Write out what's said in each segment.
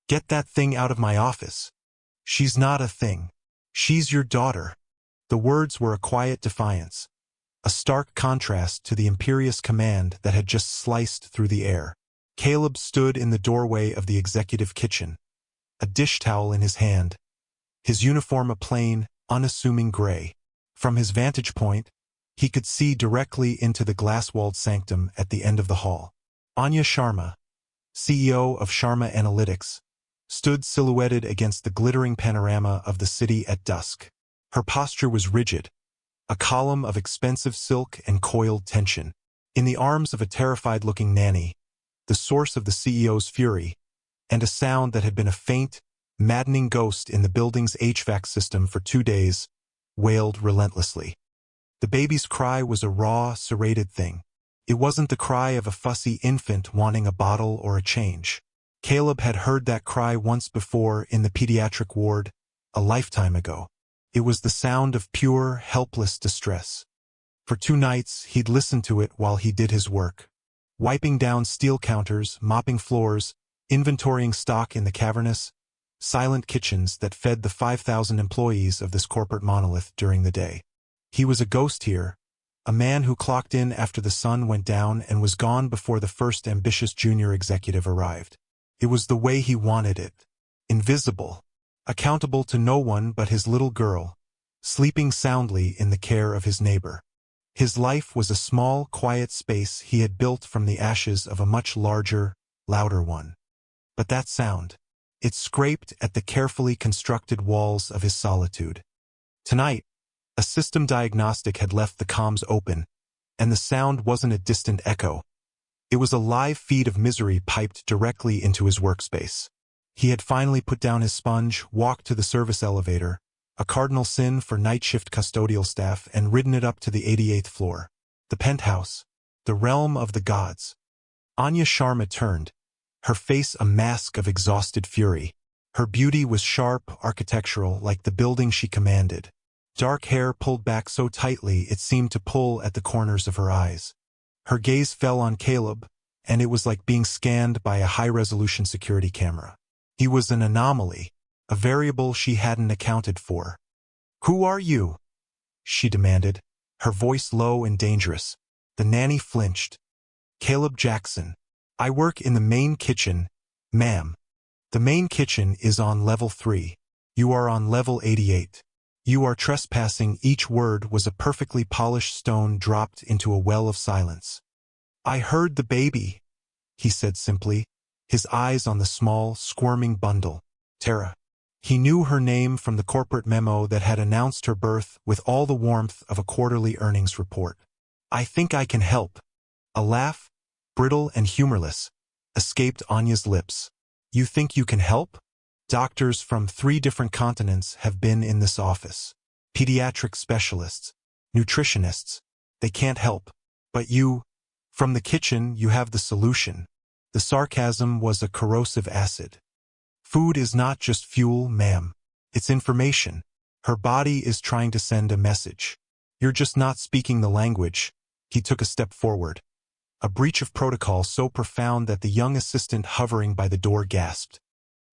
Get that thing out of my office. She's not a thing. She's your daughter. The words were a quiet defiance, a stark contrast to the imperious command that had just sliced through the air. Caleb stood in the doorway of the executive kitchen, a dish towel in his hand, his uniform a plain, unassuming gray. From his vantage point, he could see directly into the glass-walled sanctum at the end of the hall. Anya Sharma, CEO of Sharma Analytics, stood silhouetted against the glittering panorama of the city at dusk. Her posture was rigid, a column of expensive silk and coiled tension. In the arms of a terrified-looking nanny, the source of the CEO's fury, and a sound that had been a faint, maddening ghost in the building's HVAC system for 2 days, wailed relentlessly. The baby's cry was a raw, serrated thing. It wasn't the cry of a fussy infant wanting a bottle or a change. Caleb had heard that cry once before in the pediatric ward, a lifetime ago. It was the sound of pure, helpless distress. For 2 nights, he'd listened to it while he did his work, wiping down steel counters, mopping floors, inventorying stock in the cavernous, silent kitchens that fed the 5,000 employees of this corporate monolith during the day. He was a ghost here, a man who clocked in after the sun went down and was gone before the first ambitious junior executive arrived. It was the way he wanted it. Invisible, accountable to no one but his little girl, sleeping soundly in the care of his neighbor. His life was a small, quiet space he had built from the ashes of a much larger, louder one. But that sound, it scraped at the carefully constructed walls of his solitude. Tonight, a system diagnostic had left the comms open, and the sound wasn't a distant echo. It was a live feed of misery piped directly into his workspace. He had finally put down his sponge, walked to the service elevator, a cardinal sin for night shift custodial staff, and ridden it up to the 88th floor. The penthouse, the realm of the gods. Anya Sharma turned, her face a mask of exhausted fury. Her beauty was sharp, architectural, like the building she commanded. Dark hair pulled back so tightly it seemed to pull at the corners of her eyes. Her gaze fell on Caleb, and it was like being scanned by a high-resolution security camera. He was an anomaly, a variable she hadn't accounted for. "Who are you?" she demanded, her voice low and dangerous. The nanny flinched. "Caleb Jackson. I work in the main kitchen, ma'am. The main kitchen is on level 3. You are on level 88. You are trespassing." Each word was a perfectly polished stone dropped into a well of silence. "I heard the baby," he said simply, his eyes on the small, squirming bundle. Tara. He knew her name from the corporate memo that had announced her birth with all the warmth of a quarterly earnings report. "I think I can help." A laugh, brittle and humorless, escaped Anya's lips. "You think you can help? Doctors from 3 different continents have been in this office. Pediatric specialists, nutritionists. They can't help. But you, from the kitchen, you have the solution." The sarcasm was a corrosive acid. "Food is not just fuel, ma'am. It's information. Her body is trying to send a message. You're just not speaking the language." He took a step forward, a breach of protocol so profound that the young assistant hovering by the door gasped.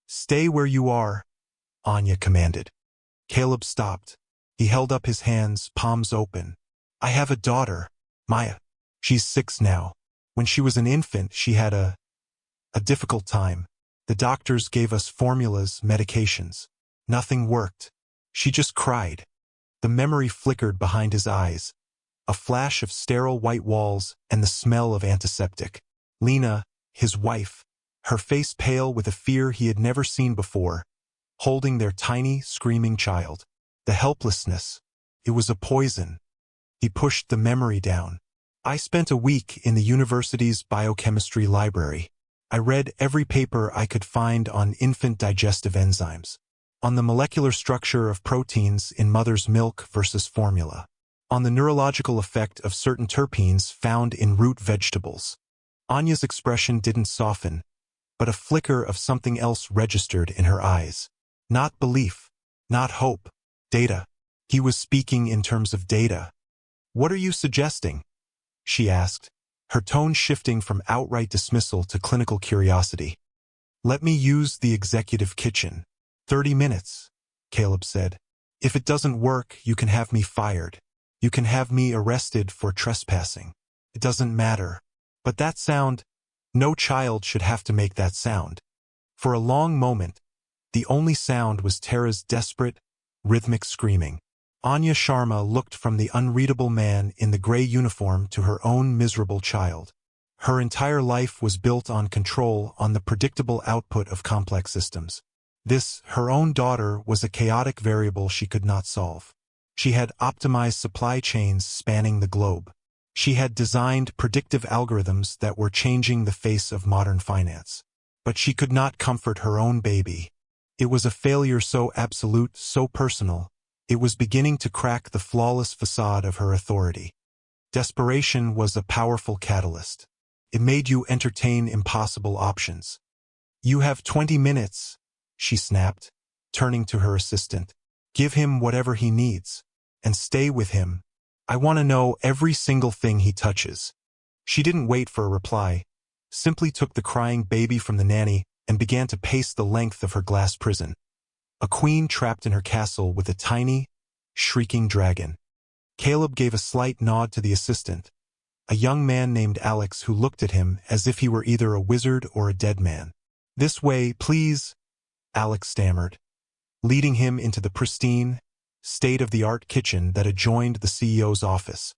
"Stay where you are," Anya commanded. Caleb stopped. He held up his hands, palms open. "I have a daughter, Maya. She's 6 now. When she was an infant, she had a difficult time. The doctors gave us formulas, medications. Nothing worked. She just cried." The memory flickered behind his eyes, a flash of sterile white walls and the smell of antiseptic. Lena, his wife, her face pale with a fear he had never seen before, holding their tiny, screaming child. The helplessness. It was a poison. He pushed the memory down. "I spent a week in the university's biochemistry library. I read every paper I could find on infant digestive enzymes, on the molecular structure of proteins in mother's milk versus formula, on the neurological effect of certain terpenes found in root vegetables." Anya's expression didn't soften, but a flicker of something else registered in her eyes. Not belief, not hope, data. He was speaking in terms of data. "What are you suggesting?" she asked, her tone shifting from outright dismissal to clinical curiosity. Let me use the executive kitchen. 30 minutes, Caleb said. If it doesn't work, you can have me fired. You can have me arrested for trespassing. It doesn't matter. But that sound, no child should have to make that sound. For a long moment, the only sound was Tara's desperate, rhythmic screaming. Anya Sharma looked from the unreadable man in the gray uniform to her own miserable child. Her entire life was built on control, on the predictable output of complex systems. This, her own daughter, was a chaotic variable she could not solve. She had optimized supply chains spanning the globe. She had designed predictive algorithms that were changing the face of modern finance. But she could not comfort her own baby. It was a failure so absolute, so personal, it was beginning to crack the flawless facade of her authority. Desperation was a powerful catalyst. It made you entertain impossible options. You have 20 minutes, she snapped, turning to her assistant. Give him whatever he needs. And stay with him. I want to know every single thing he touches. She didn't wait for a reply, simply took the crying baby from the nanny and began to pace the length of her glass prison. A queen trapped in her castle with a tiny, shrieking dragon. Caleb gave a slight nod to the assistant, a young man named Alex who looked at him as if he were either a wizard or a dead man. This way, please, Alex stammered, leading him into the pristine, state-of-the-art kitchen that adjoined the CEO's office.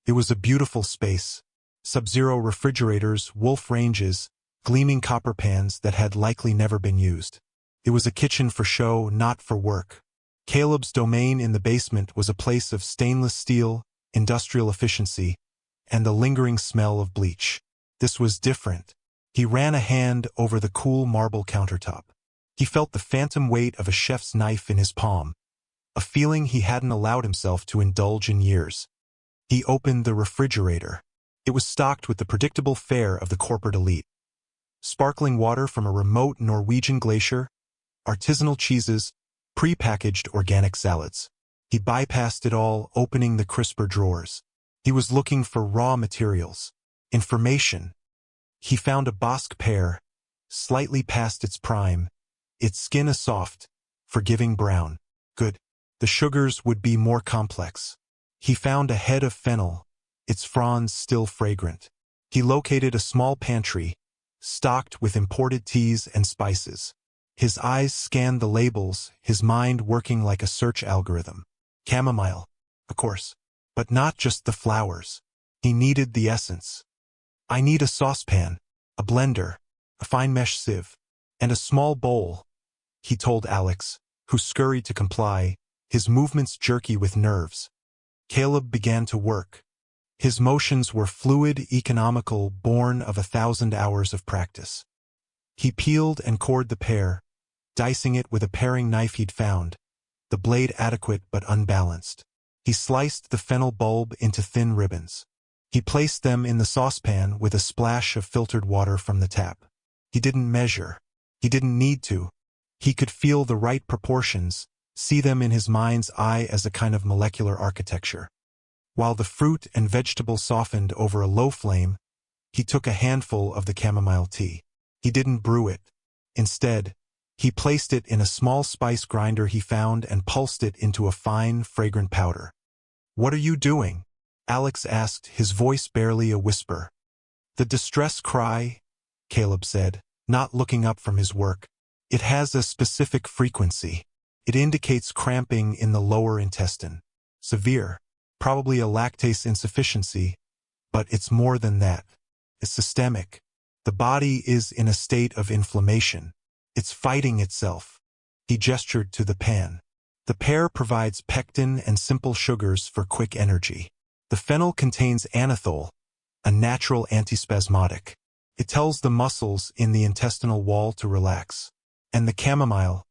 It was a beautiful space. Sub-zero refrigerators, wolf ranges, gleaming copper pans that had likely never been used. It was a kitchen for show, not for work. Caleb's domain in the basement was a place of stainless steel, industrial efficiency, and the lingering smell of bleach. This was different. He ran a hand over the cool marble countertop. He felt the phantom weight of a chef's knife in his palm, a feeling he hadn't allowed himself to indulge in years. He opened the refrigerator. It was stocked with the predictable fare of the corporate elite. Sparkling water from a remote Norwegian glacier, artisanal cheeses, pre-packaged organic salads. He bypassed it all, opening the crisper drawers. He was looking for raw materials, information. He found a Bosc pear, slightly past its prime, its skin a soft, forgiving brown. Good. The sugars would be more complex. He found a head of fennel, its fronds still fragrant. He located a small pantry, stocked with imported teas and spices. His eyes scanned the labels, his mind working like a search algorithm. Chamomile, of course, but not just the flowers. He needed the essence. I need a saucepan, a blender, a fine mesh sieve, and a small bowl, he told Alex, who scurried to comply, his movements jerky with nerves. Caleb began to work. His motions were fluid, economical, born of 1,000 hours of practice. He peeled and cored the pear, dicing it with a paring knife he'd found, the blade adequate but unbalanced. He sliced the fennel bulb into thin ribbons. He placed them in the saucepan with a splash of filtered water from the tap. He didn't measure. He didn't need to. He could feel the right proportions, see them in his mind's eye as a kind of molecular architecture. While the fruit and vegetables softened over a low flame, he took a handful of the chamomile tea. He didn't brew it. Instead, he placed it in a small spice grinder he found and pulsed it into a fine, fragrant powder. "What are you doing?" Alex asked, his voice barely a whisper. "The distress cry," Caleb said, not looking up from his work. "It has a specific frequency. It indicates cramping in the lower intestine. Severe, probably a lactase insufficiency, but it's more than that. It's systemic. The body is in a state of inflammation. It's fighting itself." He gestured to the pan. The pear provides pectin and simple sugars for quick energy. The fennel contains anethole, a natural antispasmodic. It tells the muscles in the intestinal wall to relax. And the chamomile,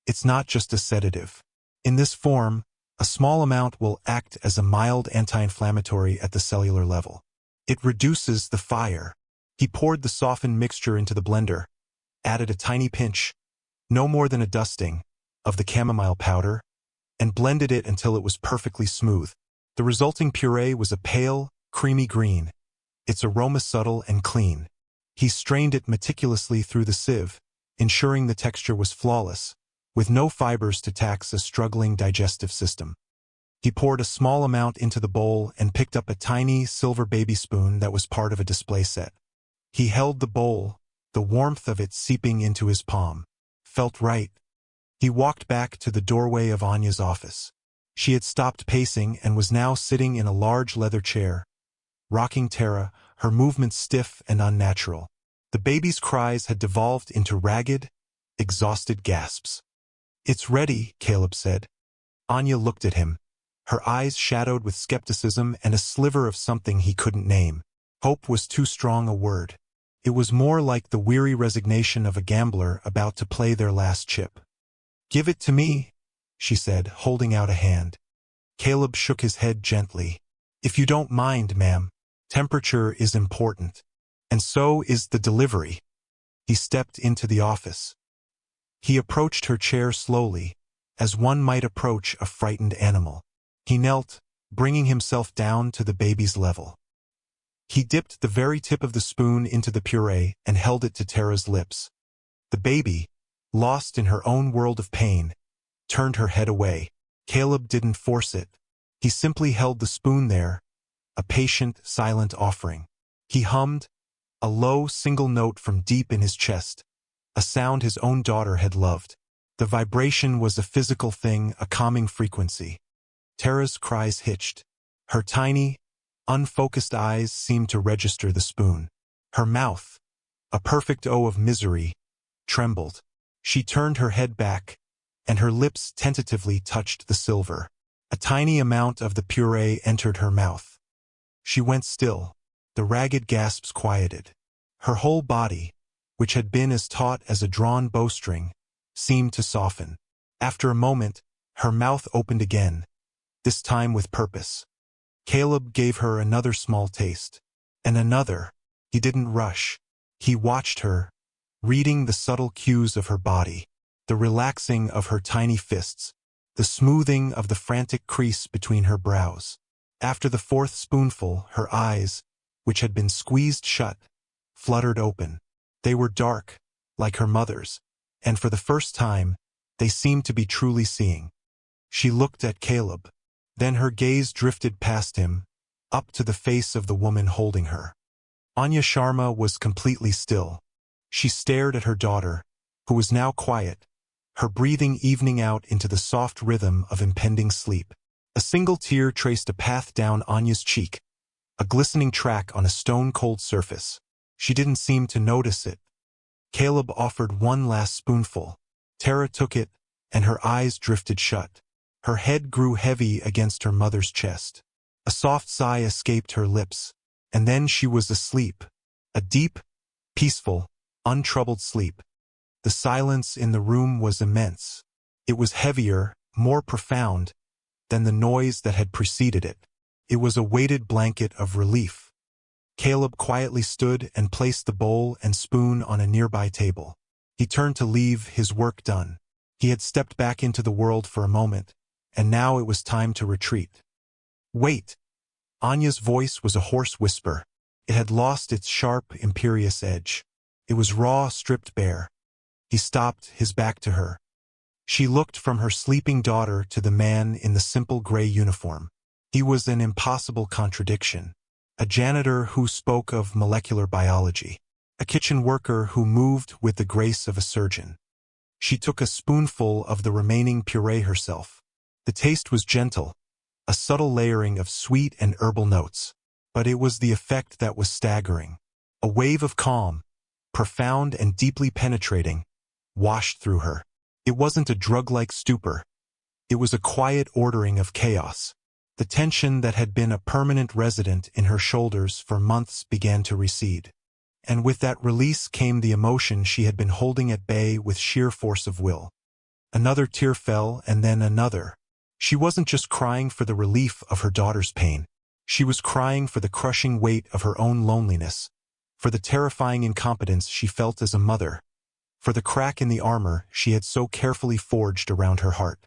it's not just a sedative. In this form, a small amount will act as a mild anti-inflammatory at the cellular level. It reduces the fire. He poured the softened mixture into the blender, added a tiny pinch, no more than a dusting, of the chamomile powder, and blended it until it was perfectly smooth. The resulting puree was a pale, creamy green, its aroma subtle and clean. He strained it meticulously through the sieve, ensuring the texture was flawless, with no fibers to tax a struggling digestive system. He poured a small amount into the bowl and picked up a tiny silver baby spoon that was part of a display set. He held the bowl, the warmth of it seeping into his palm. Felt right. He walked back to the doorway of Anya's office. She had stopped pacing and was now sitting in a large leather chair, rocking Tara, her movements stiff and unnatural. The baby's cries had devolved into ragged, exhausted gasps. "It's ready," Caleb said. Anya looked at him, her eyes shadowed with skepticism and a sliver of something he couldn't name. Hope was too strong a word. It was more like the weary resignation of a gambler about to play their last chip. "Give it to me," she said, holding out a hand. Caleb shook his head gently. "If you don't mind, ma'am, temperature is important. And so is the delivery." He stepped into the office. He approached her chair slowly, as one might approach a frightened animal. He knelt, bringing himself down to the baby's level. He dipped the very tip of the spoon into the puree and held it to Tara's lips. The baby, lost in her own world of pain, turned her head away. Caleb didn't force it. He simply held the spoon there, a patient, silent offering. He hummed, a low, single note from deep in his chest, a sound his own daughter had loved. The vibration was a physical thing, a calming frequency. Tara's cries hitched. Her tiny, unfocused eyes seemed to register the spoon. Her mouth, a perfect O of misery, trembled. She turned her head back, and her lips tentatively touched the silver. A tiny amount of the puree entered her mouth. She went still. The ragged gasps quieted. Her whole body, which had been as taut as a drawn bowstring, seemed to soften. After a moment, her mouth opened again, this time with purpose. Caleb gave her another small taste, and another. He didn't rush. He watched her, reading the subtle cues of her body, the relaxing of her tiny fists, the smoothing of the frantic crease between her brows. After the fourth spoonful, her eyes, which had been squeezed shut, fluttered open. They were dark, like her mother's, and for the first time, they seemed to be truly seeing. She looked at Caleb. Then her gaze drifted past him, up to the face of the woman holding her. Anya Sharma was completely still. She stared at her daughter, who was now quiet, her breathing evening out into the soft rhythm of impending sleep. A single tear traced a path down Anya's cheek, a glistening track on a stone-cold surface. She didn't seem to notice it. Caleb offered one last spoonful. Tara took it, and her eyes drifted shut. Her head grew heavy against her mother's chest. A soft sigh escaped her lips, and then she was asleep. A deep, peaceful, untroubled sleep. The silence in the room was immense. It was heavier, more profound, than the noise that had preceded it. It was a weighted blanket of relief. Caleb quietly stood and placed the bowl and spoon on a nearby table. He turned to leave, his work done. He had stepped back into the world for a moment, and now it was time to retreat. "Wait!" Anya's voice was a hoarse whisper. It had lost its sharp, imperious edge. It was raw, stripped bare. He stopped, his back to her. She looked from her sleeping daughter to the man in the simple gray uniform. He was an impossible contradiction. A janitor who spoke of molecular biology. A kitchen worker who moved with the grace of a surgeon. She took a spoonful of the remaining puree herself. The taste was gentle, a subtle layering of sweet and herbal notes. But it was the effect that was staggering. A wave of calm, profound and deeply penetrating, washed through her. It wasn't a drug-like stupor. It was a quiet ordering of chaos. The tension that had been a permanent resident in her shoulders for months began to recede. And with that release came the emotion she had been holding at bay with sheer force of will. Another tear fell, and then another. She wasn't just crying for the relief of her daughter's pain. She was crying for the crushing weight of her own loneliness, for the terrifying incompetence she felt as a mother, for the crack in the armor she had so carefully forged around her heart.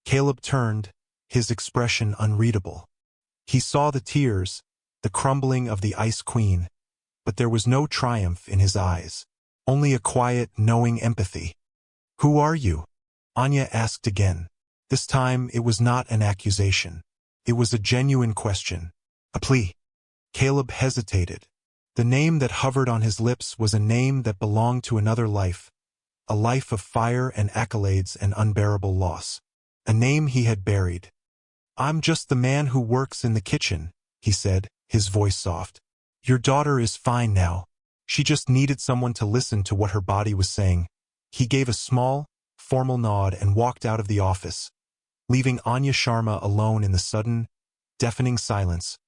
Caleb turned, his expression unreadable. He saw the tears, the crumbling of the Ice Queen, but there was no triumph in his eyes. only a quiet, knowing empathy. "Who are you?" Anya asked again. This time it was not an accusation. It was a genuine question. A plea. Caleb hesitated. The name that hovered on his lips was a name that belonged to another life, a life of fire and accolades and unbearable loss. A name he had buried. "I'm just the man who works in the kitchen," he said, his voice soft. "Your daughter is fine now. She just needed someone to listen to what her body was saying." He gave a small, formal nod and walked out of the office, leaving Anya Sharma alone in the sudden, deafening silence,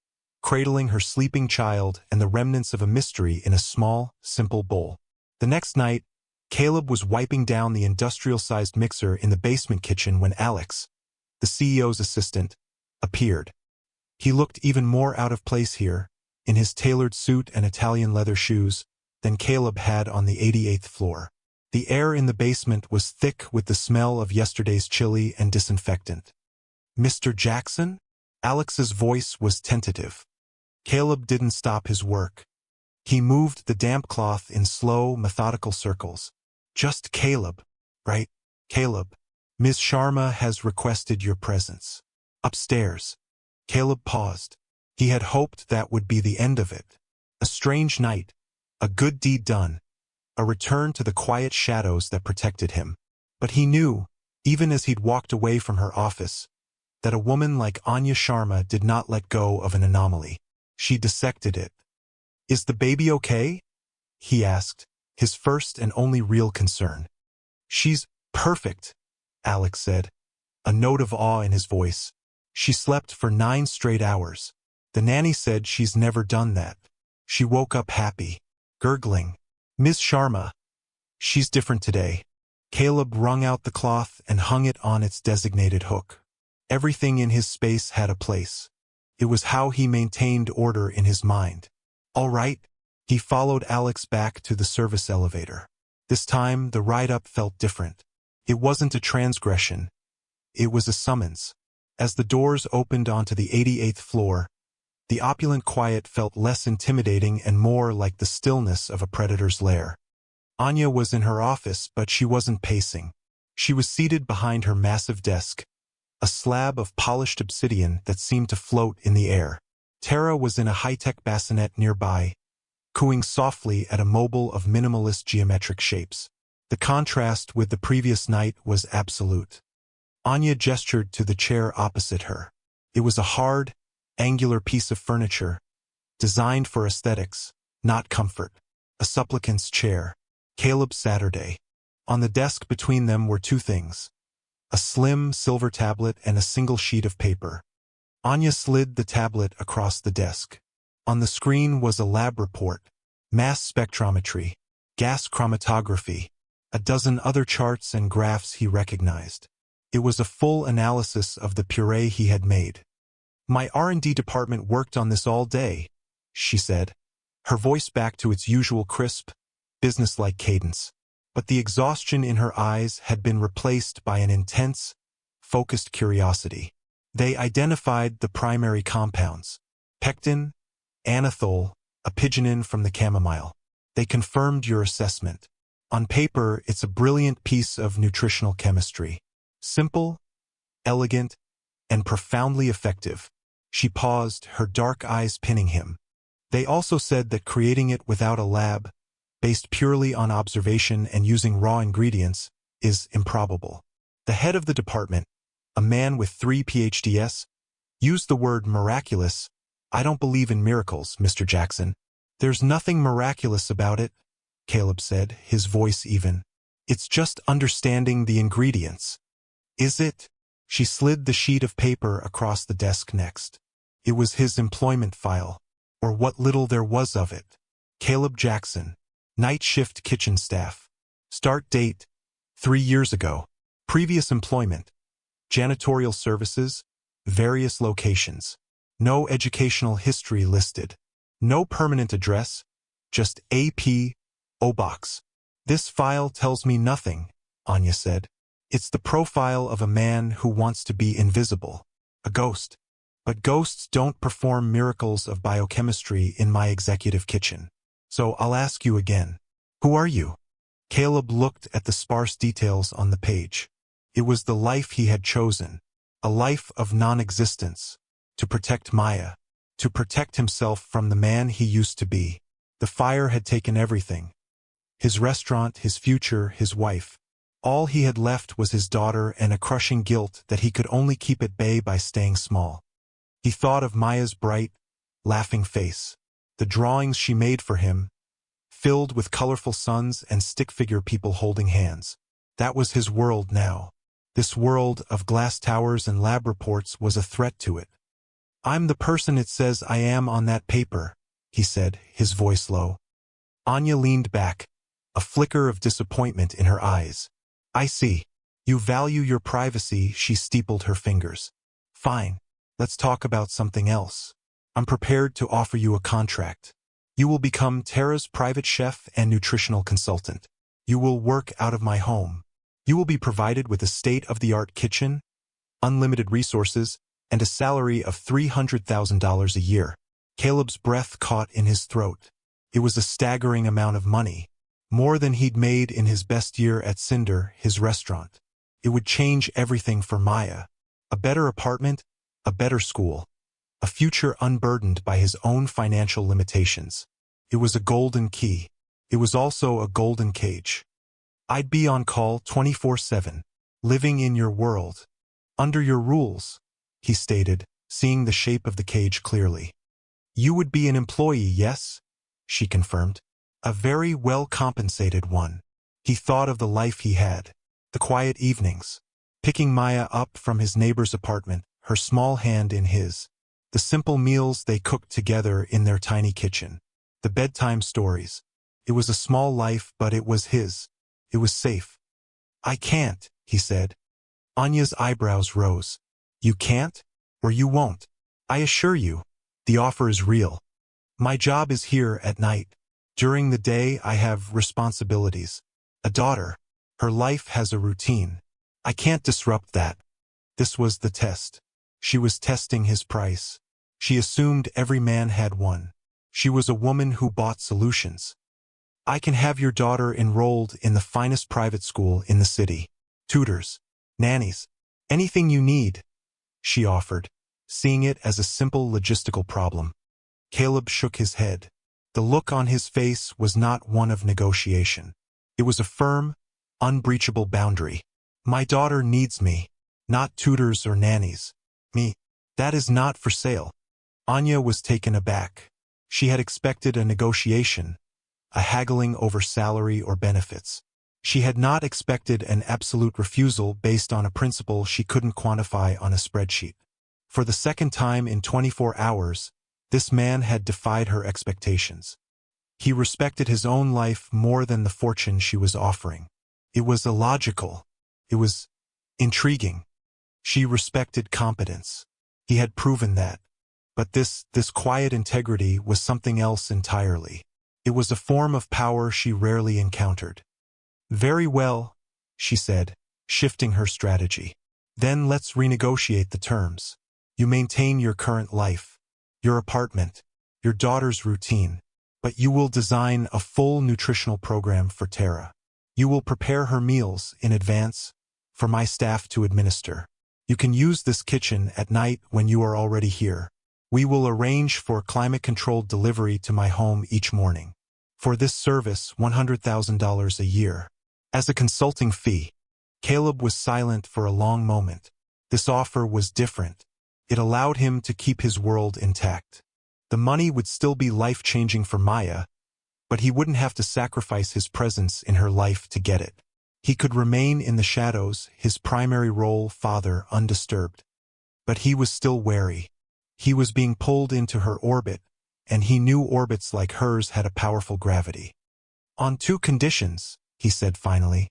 cradling her sleeping child and the remnants of a mystery in a small, simple bowl. The next night, Caleb was wiping down the industrial-sized mixer in the basement kitchen when Alex, the CEO's assistant, appeared. He looked even more out of place here, in his tailored suit and Italian leather shoes, than Caleb had on the 88th floor. The air in the basement was thick with the smell of yesterday's chili and disinfectant. "Mr. Jackson?" Alex's voice was tentative. Caleb didn't stop his work. He moved the damp cloth in slow, methodical circles. "Just Caleb, right? Caleb. Ms. Sharma has requested your presence. Upstairs." Caleb paused. He had hoped that would be the end of it. A strange night, a good deed done, a return to the quiet shadows that protected him. But he knew, even as he'd walked away from her office, that a woman like Anya Sharma did not let go of an anomaly. She dissected it. "Is the baby okay?" he asked, his first and only real concern. "She's perfect," Alex said, a note of awe in his voice. "She slept for 9 straight hours. The nanny said she's never done that. She woke up happy, gurgling. Ms. Sharma, she's different today." Caleb wrung out the cloth and hung it on its designated hook. Everything in his space had a place. It was how he maintained order in his mind. "All right." He followed Alex back to the service elevator. This time, the ride-up felt different. It wasn't a transgression. It was a summons. As the doors opened onto the 88th floor, the opulent quiet felt less intimidating and more like the stillness of a predator's lair. Anya was in her office, but she wasn't pacing. She was seated behind her massive desk, a slab of polished obsidian that seemed to float in the air. Tara was in a high-tech bassinet nearby, cooing softly at a mobile of minimalist geometric shapes. The contrast with the previous night was absolute. Anya gestured to the chair opposite her. It was a hard, angular piece of furniture, designed for aesthetics, not comfort. A supplicant's chair. Caleb Saturday. On the desk between them were 2 things. A slim silver tablet and a single sheet of paper. Anya slid the tablet across the desk. On the screen was a lab report, mass spectrometry, gas chromatography, a dozen other charts and graphs he recognized. It was a full analysis of the puree he had made. "My R&D department worked on this all day," she said, her voice back to its usual crisp, businesslike cadence. But the exhaustion in her eyes had been replaced by an intense, focused curiosity. "They identified the primary compounds: pectin, anethole, apigenin from the chamomile. They confirmed your assessment. On paper, it's a brilliant piece of nutritional chemistry. Simple, elegant, and profoundly effective." She paused, her dark eyes pinning him. "They also said that creating it without a lab, based purely on observation and using raw ingredients, is improbable." The head of the department, a man with 3 PhDs, used the word miraculous. "I don't believe in miracles, Mr. Jackson." "There's nothing miraculous about it," Caleb said, his voice even. "It's just understanding the ingredients." "Is it?" She slid the sheet of paper across the desk next. It was his employment file, or what little there was of it. Caleb Jackson, night shift kitchen staff. Start date, 3 years ago. Previous employment, janitorial services, various locations. No educational history listed. No permanent address, just AP, O box. "This file tells me nothing," Anya said. "It's the profile of a man who wants to be invisible. A ghost. But ghosts don't perform miracles of biochemistry in my executive kitchen. So I'll ask you again. Who are you?" Caleb looked at the sparse details on the page. It was the life he had chosen, a life of non-existence, to protect Maya, to protect himself from the man he used to be. The fire had taken everything. His restaurant, his future, his wife. All he had left was his daughter and a crushing guilt that he could only keep at bay by staying small. He thought of Maya's bright, laughing face, the drawings she made for him, filled with colorful suns and stick-figure people holding hands. That was his world now. This world of glass towers and lab reports was a threat to it. "I'm the person it says I am on that paper," he said, his voice low. Anya leaned back, a flicker of disappointment in her eyes. "I see. You value your privacy," she steepled her fingers. "Fine. Let's talk about something else. I'm prepared to offer you a contract. You will become Tara's private chef and nutritional consultant. You will work out of my home. You will be provided with a state-of-the-art kitchen, unlimited resources, and a salary of $300,000 a year." Caleb's breath caught in his throat. It was a staggering amount of money, more than he'd made in his best year at Cinder, his restaurant. It would change everything for Maya. A better apartment, a better school, a future unburdened by his own financial limitations. It was a golden key. It was also a golden cage. "I'd be on call 24/7, living in your world, under your rules," he stated, seeing the shape of the cage clearly. "You would be an employee, yes?" she confirmed. "A very well-compensated one." He thought of the life he had, the quiet evenings, picking Maya up from his neighbor's apartment, her small hand in his, the simple meals they cooked together in their tiny kitchen, the bedtime stories. It was a small life, but it was his. It was safe. "I can't," he said. Anya's eyebrows rose. "You can't? Or you won't? I assure you, the offer is real. My job is here at night. During the day I have responsibilities. A daughter. Her life has a routine. I can't disrupt that." This was the test. She was testing his price. She assumed every man had one. She was a woman who bought solutions. "I can have your daughter enrolled in the finest private school in the city. Tutors, nannies, anything you need," she offered, seeing it as a simple logistical problem. Caleb shook his head. The look on his face was not one of negotiation. It was a firm, unbreachable boundary. "My daughter needs me, not tutors or nannies. Me. That is not for sale." Anya was taken aback. She had expected a negotiation, a haggling over salary or benefits. She had not expected an absolute refusal based on a principle she couldn't quantify on a spreadsheet. For the second time in 24 hours, this man had defied her expectations. He respected his own life more than the fortune she was offering. It was illogical. It was intriguing. She respected competence. He had proven that. But this quiet integrity was something else entirely. It was a form of power she rarely encountered. "Very well," she said, shifting her strategy. "Then let's renegotiate the terms. You maintain your current life, your apartment, your daughter's routine, but you will design a full nutritional program for Tara. You will prepare her meals in advance for my staff to administer. You can use this kitchen at night when you are already here. We will arrange for climate-controlled delivery to my home each morning. For this service, $100,000 a year. As a consulting fee." Caleb was silent for a long moment. This offer was different. It allowed him to keep his world intact. The money would still be life-changing for Maya, but he wouldn't have to sacrifice his presence in her life to get it. He could remain in the shadows, his primary role, father, undisturbed. But he was still wary. He was being pulled into her orbit, and he knew orbits like hers had a powerful gravity. "On two conditions," he said finally.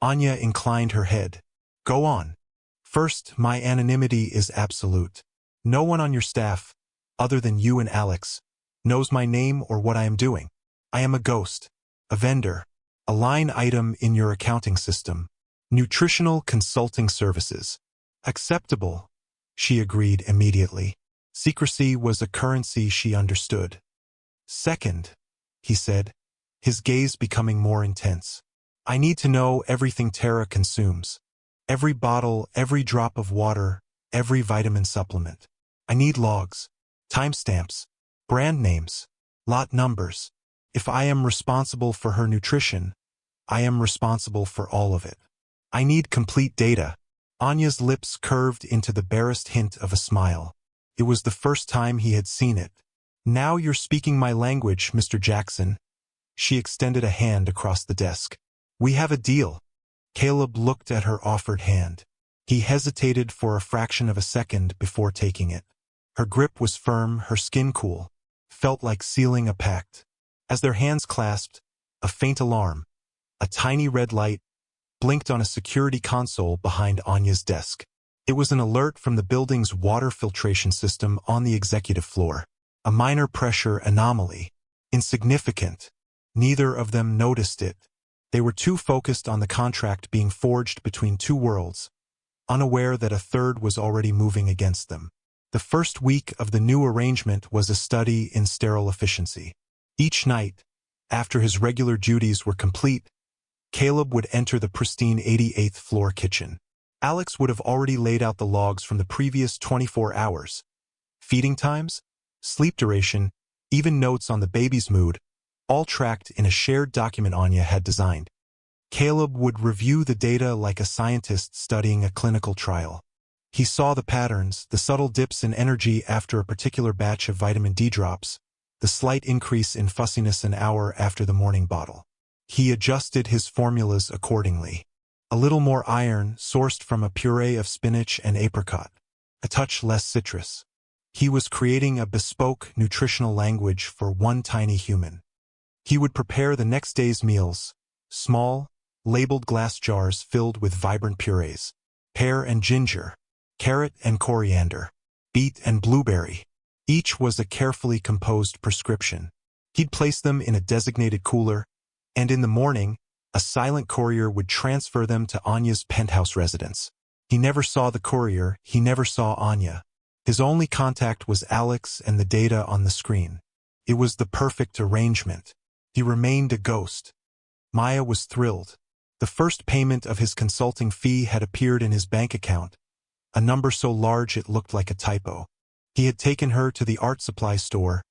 Anya inclined her head. "Go on." "First, my anonymity is absolute. No one on your staff, other than you and Alex, knows my name or what I am doing. I am a ghost, a vendor, a line item in your accounting system. Nutritional consulting services." "Acceptable," she agreed immediately. Secrecy was a currency she understood. "Second," he said, his gaze becoming more intense. I need to know everything Tara consumes. Every bottle, every drop of water, every vitamin supplement. I need logs, timestamps, brand names, lot numbers. If I am responsible for her nutrition, I am responsible for all of it. I need complete data. Anya's lips curved into the barest hint of a smile. It was the first time he had seen it. Now you're speaking my language, Mr. Jackson. She extended a hand across the desk. We have a deal. Caleb looked at her offered hand. He hesitated for a fraction of a second before taking it. Her grip was firm, her skin cool. Felt like sealing a pact. As their hands clasped, a faint alarm, a tiny red light, blinked on a security console behind Anya's desk. It was an alert from the building's water filtration system on the executive floor. A minor pressure anomaly. Insignificant. Neither of them noticed it. They were too focused on the contract being forged between two worlds, unaware that a third was already moving against them. The first week of the new arrangement was a study in sterile efficiency. Each night, after his regular duties were complete, Caleb would enter the pristine 88th floor kitchen. Alex would have already laid out the logs from the previous 24 hours. Feeding times, sleep duration, even notes on the baby's mood, all tracked in a shared document Anya had designed. Caleb would review the data like a scientist studying a clinical trial. He saw the patterns, the subtle dips in energy after a particular batch of vitamin D drops, the slight increase in fussiness an hour after the morning bottle. He adjusted his formulas accordingly. A little more iron, sourced from a puree of spinach and apricot. A touch less citrus. He was creating a bespoke nutritional language for one tiny human. He would prepare the next day's meals, small, labeled glass jars filled with vibrant purees, pear and ginger, carrot and coriander, beet and blueberry. Each was a carefully composed prescription. He'd place them in a designated cooler, and in the morning, a silent courier would transfer them to Anya's penthouse residence. He never saw the courier, he never saw Anya. His only contact was Alex and the data on the screen. It was the perfect arrangement. He remained a ghost. Maya was thrilled. The first payment of his consulting fee had appeared in his bank account, a number so large it looked like a typo. He had taken her to the art supply store,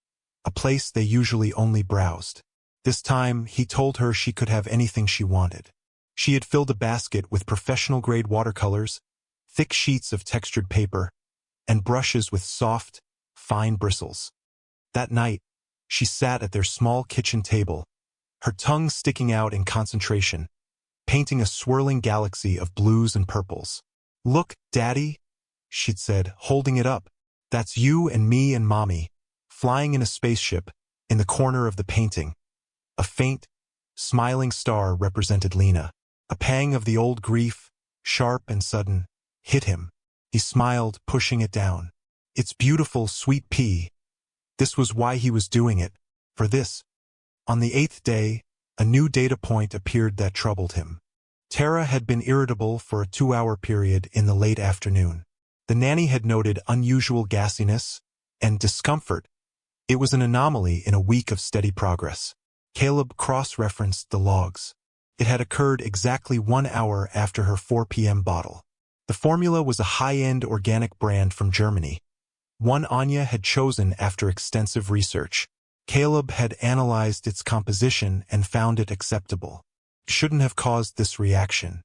a place they usually only browsed. This time, he told her she could have anything she wanted. She had filled a basket with professional-grade watercolors, thick sheets of textured paper, and brushes with soft, fine bristles. That night, she sat at their small kitchen table, her tongue sticking out in concentration, painting a swirling galaxy of blues and purples. "Look, Daddy," she'd said, holding it up. "That's you and me and Mommy, flying in a spaceship, in the corner of the painting." A faint, smiling star represented Lena. A pang of the old grief, sharp and sudden, hit him. He smiled, pushing it down. "It's beautiful, sweet pea." This was why he was doing it, for this. On the 8th day, a new data point appeared that troubled him. Tara had been irritable for a 2-hour period in the late afternoon. The nanny had noted unusual gassiness and discomfort. It was an anomaly in a week of steady progress. Caleb cross-referenced the logs. It had occurred exactly 1 hour after her 4 p.m. bottle. The formula was a high-end organic brand from Germany, one Anya had chosen after extensive research. Caleb had analyzed its composition and found it acceptable. It shouldn't have caused this reaction.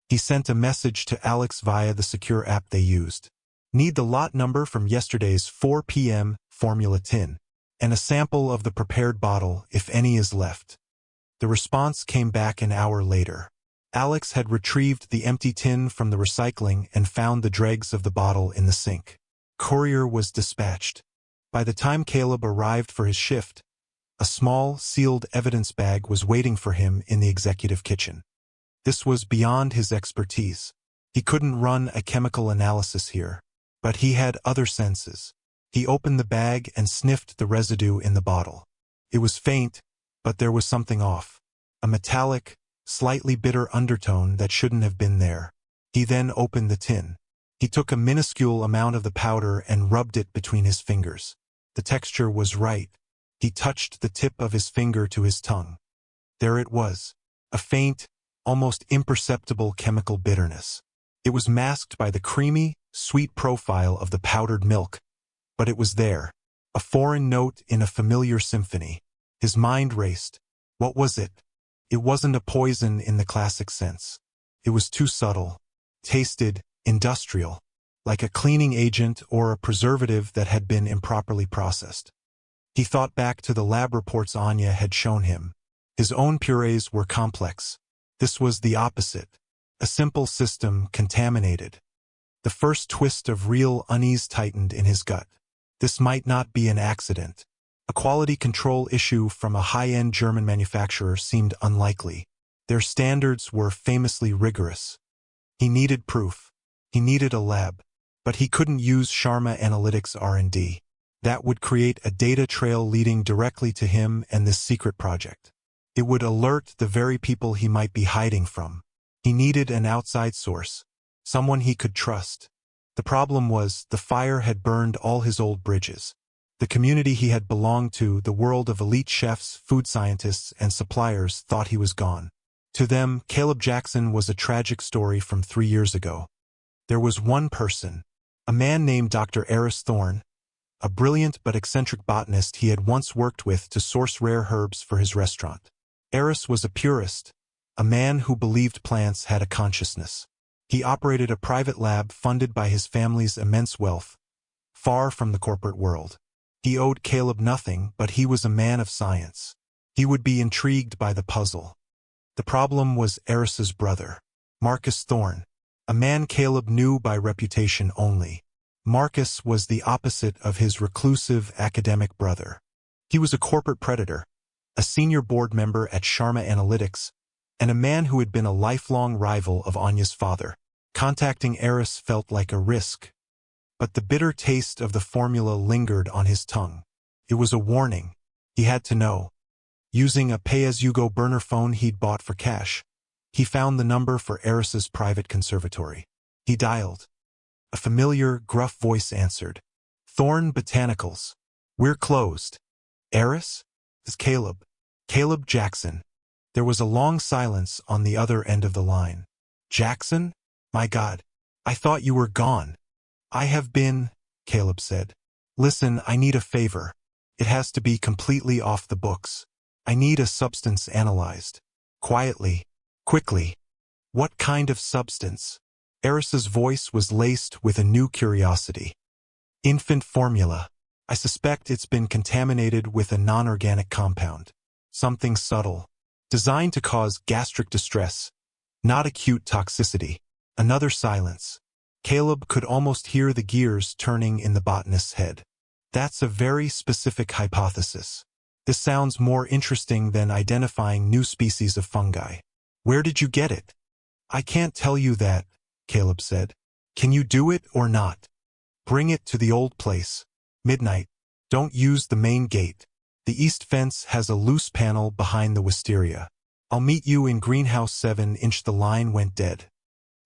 He sent a message to Alex via the secure app they used. "Need the lot number from yesterday's 4 p.m. formula tin, and a sample of the prepared bottle if any is left." The response came back an hour later. Alex had retrieved the empty tin from the recycling and found the dregs of the bottle in the sink. Courier was dispatched. By the time Caleb arrived for his shift, a small, sealed evidence bag was waiting for him in the executive kitchen. This was beyond his expertise. He couldn't run a chemical analysis here, but he had other senses. He opened the bag and sniffed the residue in the bottle. It was faint, but there was something off. A metallic, slightly bitter undertone that shouldn't have been there. He then opened the tin. He took a minuscule amount of the powder and rubbed it between his fingers. The texture was right. He touched the tip of his finger to his tongue. There it was. A faint, almost imperceptible chemical bitterness. It was masked by the creamy, sweet profile of the powdered milk, but it was there, a foreign note in a familiar symphony. His mind raced. What was it? It wasn't a poison in the classic sense. It was too subtle, tasted industrial, like a cleaning agent or a preservative that had been improperly processed. He thought back to the lab reports Anya had shown him. His own purees were complex. This was the opposite. A simple system contaminated. The first twist of real unease tightened in his gut. This might not be an accident. A quality control issue from a high-end German manufacturer seemed unlikely. Their standards were famously rigorous. He needed proof. He needed a lab. But he couldn't use Sharma Analytics R&D. That would create a data trail leading directly to him and this secret project. It would alert the very people he might be hiding from. He needed an outside source, someone he could trust. The problem was, the fire had burned all his old bridges. The community he had belonged to, the world of elite chefs, food scientists, and suppliers, thought he was gone. To them, Caleb Jackson was a tragic story from 3 years ago. There was one person, a man named Dr. Eris Thorne, a brilliant but eccentric botanist he had once worked with to source rare herbs for his restaurant. Eris was a purist, a man who believed plants had a consciousness. He operated a private lab funded by his family's immense wealth, far from the corporate world. He owed Caleb nothing, but he was a man of science. He would be intrigued by the puzzle. The problem was Eris's brother, Marcus Thorne, a man Caleb knew by reputation only. Marcus was the opposite of his reclusive academic brother. He was a corporate predator, a senior board member at Sharma Analytics, and a man who had been a lifelong rival of Anya's father. Contacting Eris felt like a risk, but the bitter taste of the formula lingered on his tongue. It was a warning. He had to know. Using a pay-as-you-go burner phone he'd bought for cash, he found the number for Eris's private conservatory. He dialed. A familiar, gruff voice answered. "Thorne Botanicals. We're closed." "Eris?" "It's Caleb. Caleb Jackson." There was a long silence on the other end of the line. "Jackson? My God, I thought you were gone." "I have been," Caleb said. "Listen, I need a favor. It has to be completely off the books. I need a substance analyzed. Quietly. Quickly." "What kind of substance?" Eris's voice was laced with a new curiosity. "Infant formula. I suspect it's been contaminated with a non-organic compound. Something subtle. Designed to cause gastric distress, not acute toxicity." Another silence. Caleb could almost hear the gears turning in the botanist's head. "That's a very specific hypothesis. This sounds more interesting than identifying new species of fungi. Where did you get it?" "I can't tell you that," Caleb said. "Can you do it or not?" "Bring it to the old place. Midnight. Don't use the main gate. The east fence has a loose panel behind the wisteria. I'll meet you in greenhouse 7". The line went dead.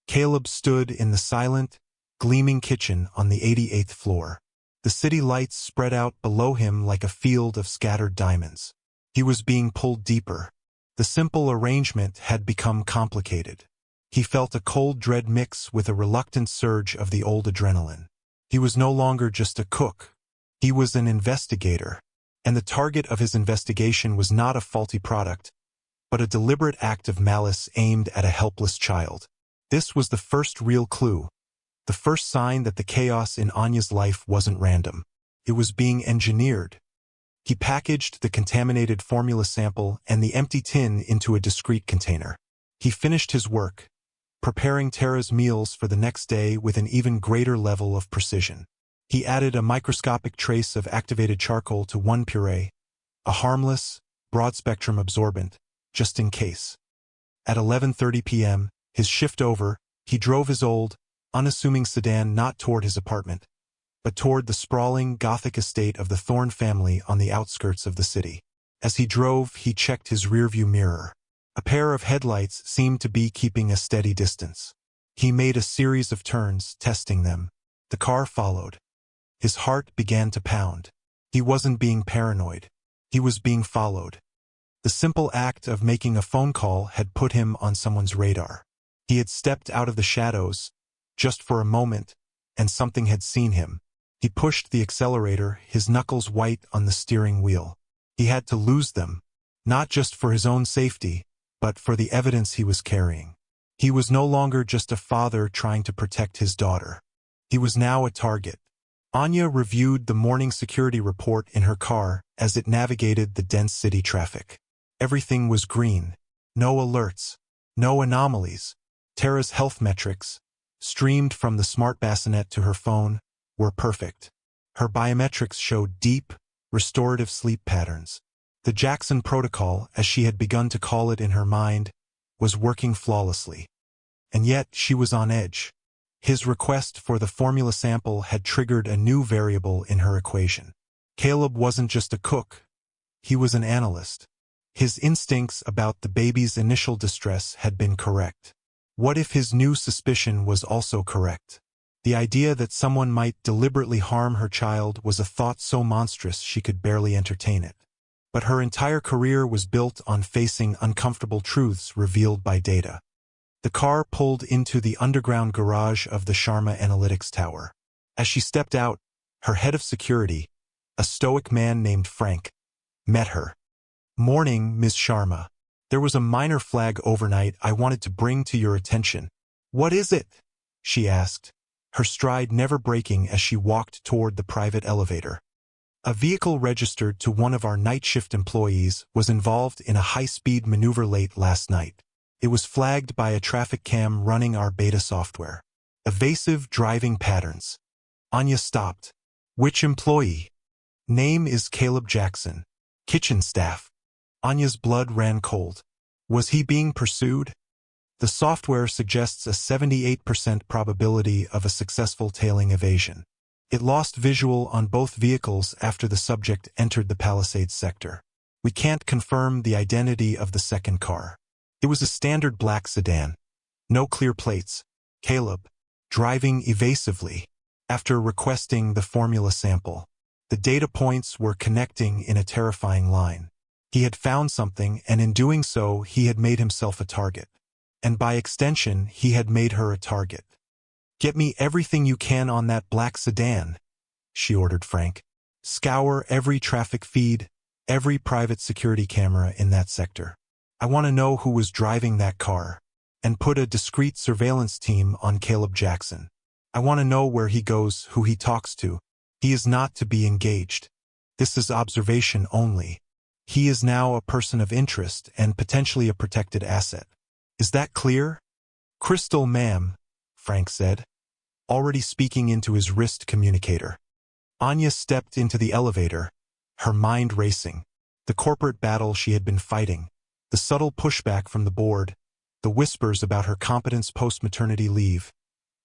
Caleb stood in the silent, gleaming kitchen on the 88th floor. The city lights spread out below him like a field of scattered diamonds. He was being pulled deeper. The simple arrangement had become complicated. He felt a cold dread mix with a reluctant surge of the old adrenaline. He was no longer just a cook. He was an investigator. And the target of his investigation was not a faulty product, but a deliberate act of malice aimed at a helpless child. This was the first real clue, the first sign that the chaos in Anya's life wasn't random. It was being engineered. He packaged the contaminated formula sample and the empty tin into a discreet container. He finished his work, preparing Tara's meals for the next day with an even greater level of precision. He added a microscopic trace of activated charcoal to one puree, a harmless, broad-spectrum absorbent, just in case. At 11:30 p.m., his shift over, he drove his old, unassuming sedan not toward his apartment, but toward the sprawling Gothic estate of the Thorne family on the outskirts of the city. As he drove, he checked his rearview mirror. A pair of headlights seemed to be keeping a steady distance. He made a series of turns, testing them. The car followed. His heart began to pound. He wasn't being paranoid. He was being followed. The simple act of making a phone call had put him on someone's radar. He had stepped out of the shadows, just for a moment, and something had seen him. He pushed the accelerator, his knuckles white on the steering wheel. He had to lose them, not just for his own safety, but for the evidence he was carrying. He was no longer just a father trying to protect his daughter. He was now a target. Anya reviewed the morning security report in her car as it navigated the dense city traffic. Everything was green. No alerts. No anomalies. Tara's health metrics, streamed from the smart bassinet to her phone, were perfect. Her biometrics showed deep, restorative sleep patterns. The Jackson Protocol, as she had begun to call it in her mind, was working flawlessly. And yet she was on edge. His request for the formula sample had triggered a new variable in her equation. Caleb wasn't just a cook. He was an analyst. His instincts about the baby's initial distress had been correct. What if his new suspicion was also correct? The idea that someone might deliberately harm her child was a thought so monstrous she could barely entertain it. But her entire career was built on facing uncomfortable truths revealed by data. The car pulled into the underground garage of the Sharma Analytics Tower. As she stepped out, her head of security, a stoic man named Frank, met her. "Morning, Ms. Sharma. There was a minor flag overnight I wanted to bring to your attention." "What is it?" she asked, her stride never breaking as she walked toward the private elevator. "A vehicle registered to one of our night shift employees was involved in a high-speed maneuver late last night. It was flagged by a traffic cam running our beta software. Evasive driving patterns." Anya stopped. "Which employee?" "Name is Caleb Jackson. Kitchen staff." Anya's blood ran cold. Was he being pursued? The software suggests a 78% probability of a successful tailing evasion. It lost visual on both vehicles after the subject entered the Palisades sector. We can't confirm the identity of the second car. It was a standard black sedan. No clear plates. Caleb, driving evasively. After requesting the formula sample, the data points were connecting in a terrifying line. He had found something, and in doing so, he had made himself a target. And by extension, he had made her a target. "Get me everything you can on that black sedan," she ordered Frank. "Scour every traffic feed, every private security camera in that sector. I want to know who was driving that car. And put a discreet surveillance team on Caleb Jackson. I want to know where he goes, who he talks to. He is not to be engaged. This is observation only. He is now a person of interest and potentially a protected asset. Is that clear?" "Crystal, ma'am," Frank said, already speaking into his wrist communicator. Anya stepped into the elevator, her mind racing. The corporate battle she had been fighting, the subtle pushback from the board, the whispers about her competence post-maternity leave,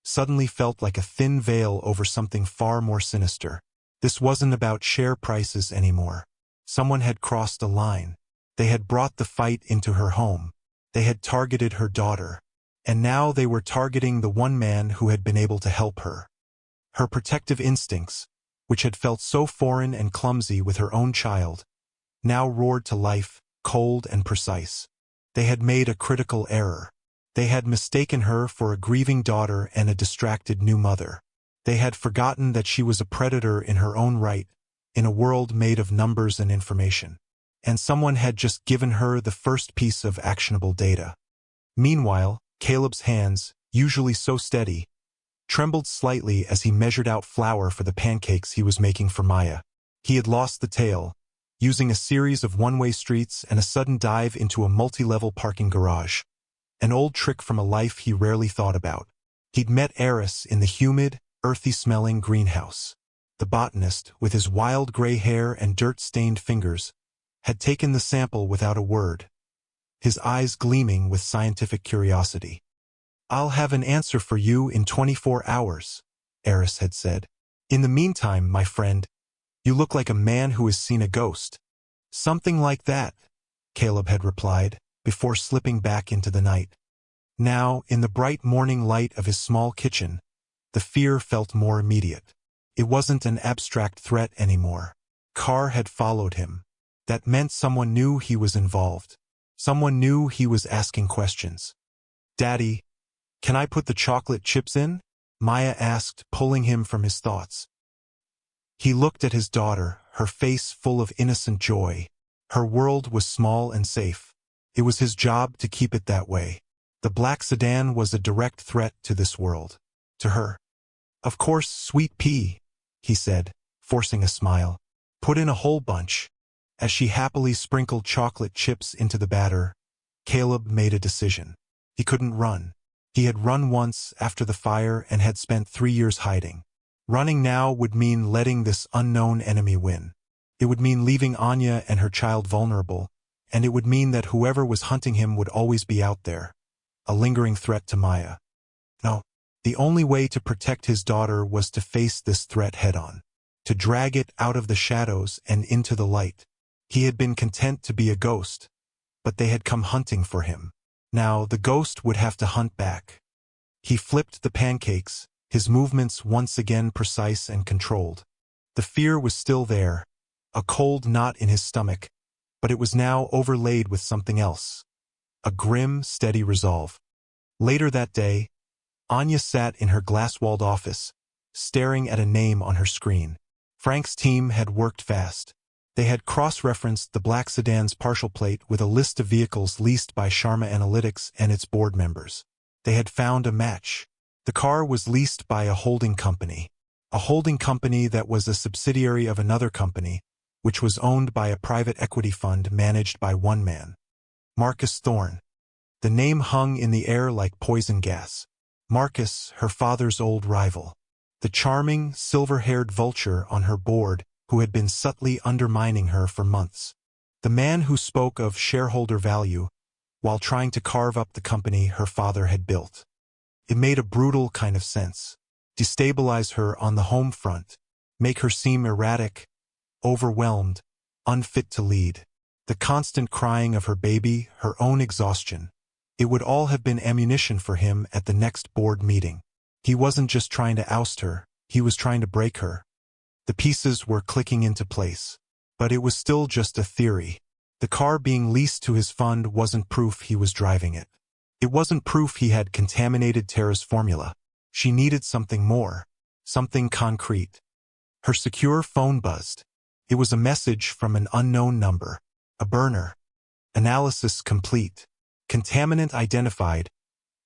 suddenly felt like a thin veil over something far more sinister. This wasn't about share prices anymore. Someone had crossed a line. They had brought the fight into her home. They had targeted her daughter. And now they were targeting the one man who had been able to help her. Her protective instincts, which had felt so foreign and clumsy with her own child, now roared to life, cold and precise. They had made a critical error. They had mistaken her for a grieving daughter and a distracted new mother. They had forgotten that she was a predator in her own right, in a world made of numbers and information. And someone had just given her the first piece of actionable data. Meanwhile, Caleb's hands, usually so steady, trembled slightly as he measured out flour for the pancakes he was making for Maya. He had lost the tail, using a series of one-way streets and a sudden dive into a multi-level parking garage. An old trick from a life he rarely thought about. He'd met Eris in the humid, earthy-smelling greenhouse. The botanist, with his wild gray hair and dirt-stained fingers, had taken the sample without a word, his eyes gleaming with scientific curiosity. "I'll have an answer for you in 24 hours, Eris had said. "In the meantime, my friend, you look like a man who has seen a ghost." "Something like that," Caleb had replied, before slipping back into the night. Now, in the bright morning light of his small kitchen, the fear felt more immediate. It wasn't an abstract threat anymore. Carr had followed him. That meant someone knew he was involved. Someone knew he was asking questions. "Daddy, can I put the chocolate chips in?" Maya asked, pulling him from his thoughts. He looked at his daughter, her face full of innocent joy. Her world was small and safe. It was his job to keep it that way. The black sedan was a direct threat to this world. To her. "Of course, sweet pea," he said, forcing a smile. "Put in a whole bunch." As she happily sprinkled chocolate chips into the batter, Caleb made a decision. He couldn't run. He had run once after the fire and had spent 3 years hiding. Running now would mean letting this unknown enemy win. It would mean leaving Anya and her child vulnerable, and it would mean that whoever was hunting him would always be out there, a lingering threat to Maya. No, the only way to protect his daughter was to face this threat head-on, to drag it out of the shadows and into the light. He had been content to be a ghost, but they had come hunting for him. Now the ghost would have to hunt back. He flipped the pancakes, his movements once again precise and controlled. The fear was still there, a cold knot in his stomach, but it was now overlaid with something else. A grim, steady resolve. Later that day, Anya sat in her glass-walled office, staring at a name on her screen. Frank's team had worked fast. They had cross-referenced the black sedan's partial plate with a list of vehicles leased by Sharma Analytics and its board members. They had found a match. The car was leased by a holding company that was a subsidiary of another company, which was owned by a private equity fund managed by one man. Marcus Thorne. The name hung in the air like poison gas. Marcus, her father's old rival. The charming, silver-haired vulture on her board who had been subtly undermining her for months. The man who spoke of shareholder value while trying to carve up the company her father had built. It made a brutal kind of sense. Destabilize her on the home front, make her seem erratic, overwhelmed, unfit to lead. The constant crying of her baby, her own exhaustion. It would all have been ammunition for him at the next board meeting. He wasn't just trying to oust her, he was trying to break her. The pieces were clicking into place. But it was still just a theory. The car being leased to his fund wasn't proof he was driving it. It wasn't proof he had contaminated Tara's formula. She needed something more, something concrete. Her secure phone buzzed. It was a message from an unknown number. A burner. Analysis complete. Contaminant identified.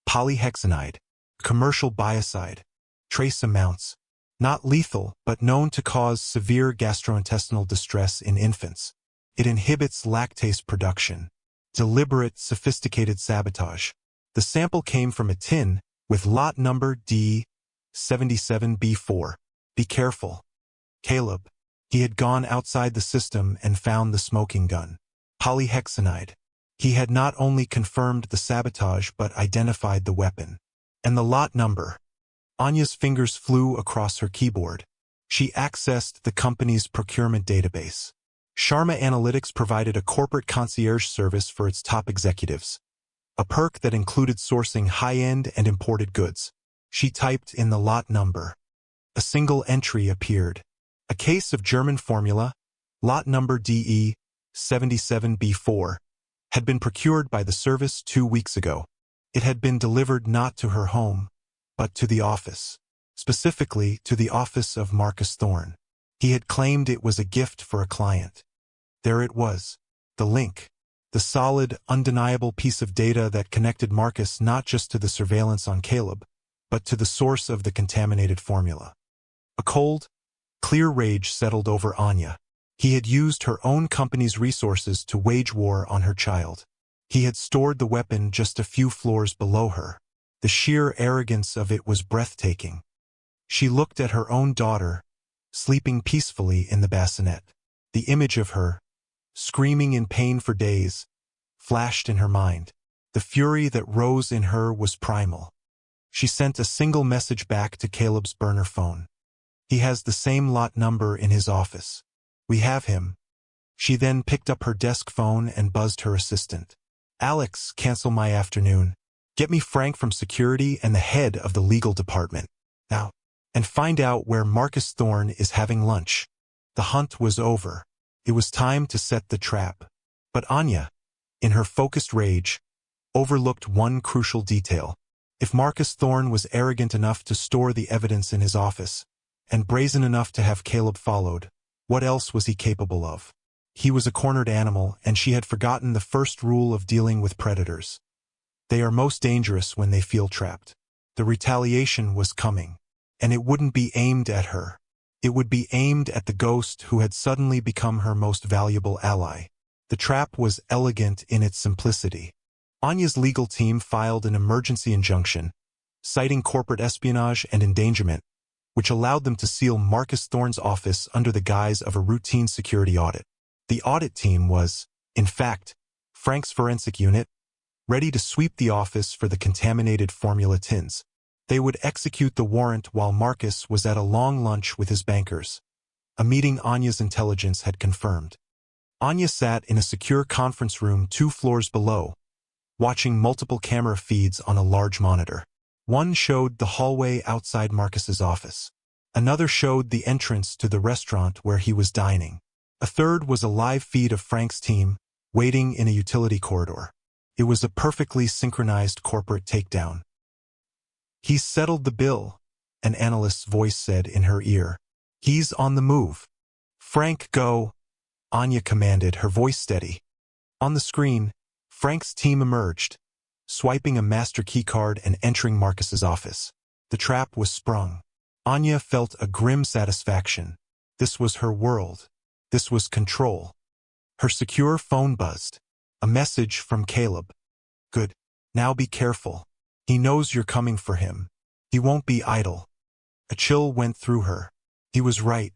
Polyhexanide. Commercial biocide. Trace amounts. Not lethal, but known to cause severe gastrointestinal distress in infants. It inhibits lactase production. Deliberate, sophisticated sabotage. The sample came from a tin with lot number D77B4. Be careful. Caleb. He had gone outside the system and found the smoking gun. Polyhexanide. He had not only confirmed the sabotage but identified the weapon. And the lot number. Anya's fingers flew across her keyboard. She accessed the company's procurement database. Sharma Analytics provided a corporate concierge service for its top executives, a perk that included sourcing high-end and imported goods. She typed in the lot number. A single entry appeared. A case of German formula, lot number DE77B4, had been procured by the service 2 weeks ago. It had been delivered not to her home, but to the office, specifically to the office of Marcus Thorne. He had claimed it was a gift for a client. There it was, the link, the solid, undeniable piece of data that connected Marcus not just to the surveillance on Caleb, but to the source of the contaminated formula. A cold, clear rage settled over Anya. He had used her own company's resources to wage war on her child. He had stored the weapon just a few floors below her. The sheer arrogance of it was breathtaking. She looked at her own daughter, sleeping peacefully in the bassinet. The image of her, screaming in pain for days, flashed in her mind. The fury that rose in her was primal. She sent a single message back to Caleb's burner phone. He has the same lot number in his office. We have him. She then picked up her desk phone and buzzed her assistant. Alex, cancel my afternoon. Get me Frank from security and the head of the legal department. Now. And find out where Marcus Thorne is having lunch. The hunt was over. It was time to set the trap. But Anya, in her focused rage, overlooked one crucial detail. If Marcus Thorne was arrogant enough to store the evidence in his office, and brazen enough to have Caleb followed, what else was he capable of? He was a cornered animal, and she had forgotten the first rule of dealing with predators. They are most dangerous when they feel trapped. The retaliation was coming, and it wouldn't be aimed at her. It would be aimed at the ghost who had suddenly become her most valuable ally. The trap was elegant in its simplicity. Anya's legal team filed an emergency injunction, citing corporate espionage and endangerment, which allowed them to seal Marcus Thorne's office under the guise of a routine security audit. The audit team was, in fact, Frank's forensic unit, ready to sweep the office for the contaminated formula tins. They would execute the warrant while Marcus was at a long lunch with his bankers, a meeting Anya's intelligence had confirmed. Anya sat in a secure conference room 2 floors below, watching multiple camera feeds on a large monitor. One showed the hallway outside Marcus's office. Another showed the entrance to the restaurant where he was dining. A third was a live feed of Frank's team, waiting in a utility corridor. It was a perfectly synchronized corporate takedown. "He's settled the bill," an analyst's voice said in her ear. "He's on the move." "Frank, go," Anya commanded, her voice steady. On the screen, Frank's team emerged, swiping a master keycard and entering Marcus's office. The trap was sprung. Anya felt a grim satisfaction. This was her world. This was control. Her secure phone buzzed. A message from Caleb. "Good. Now be careful. He knows you're coming for him. He won't be idle." A chill went through her. He was right.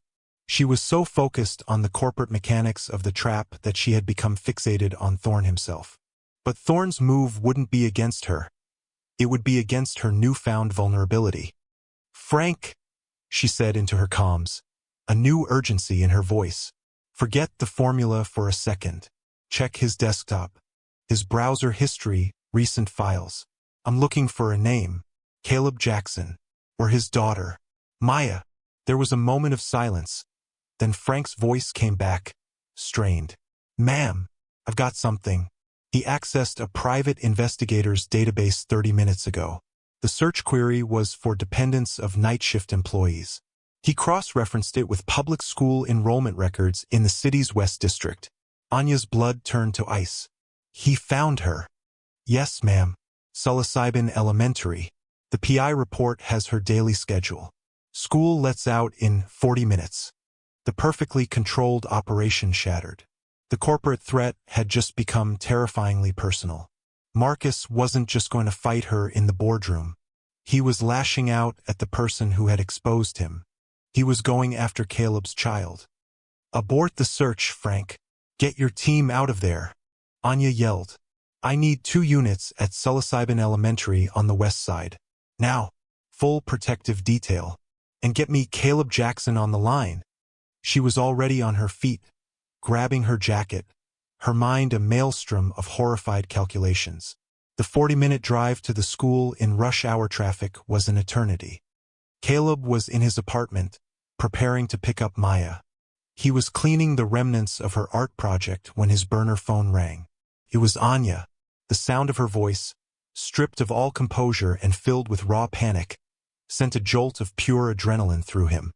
She was so focused on the corporate mechanics of the trap that she had become fixated on Thorne himself. But Thorne's move wouldn't be against her. It would be against her newfound vulnerability. "Frank," she said into her comms, a new urgency in her voice. "Forget the formula for a second. Check his desktop, his browser history, recent files. I'm looking for a name, Caleb Jackson, or his daughter, Maya." There was a moment of silence. Then Frank's voice came back, strained. "Ma'am, I've got something." He accessed a private investigator's database 30 minutes ago. The search query was for dependents of night shift employees. He cross-referenced it with public school enrollment records in the city's West District. Anya's blood turned to ice. He found her. "Yes, ma'am. Psilocybin Elementary. The PI report has her daily schedule. School lets out in 40 minutes. The perfectly controlled operation shattered. The corporate threat had just become terrifyingly personal. Marcus wasn't just going to fight her in the boardroom. He was lashing out at the person who had exposed him. He was going after Caleb's child. "Abort the search, Frank. Get your team out of there," Anya yelled. "I need 2 units at Psilocybin Elementary on the west side. Now, full protective detail. And get me Caleb Jackson on the line." She was already on her feet, grabbing her jacket, her mind a maelstrom of horrified calculations. The 40-minute drive to the school in rush-hour traffic was an eternity. Caleb was in his apartment, preparing to pick up Maya. He was cleaning the remnants of her art project when his burner phone rang. It was Anya. The sound of her voice, stripped of all composure and filled with raw panic, sent a jolt of pure adrenaline through him.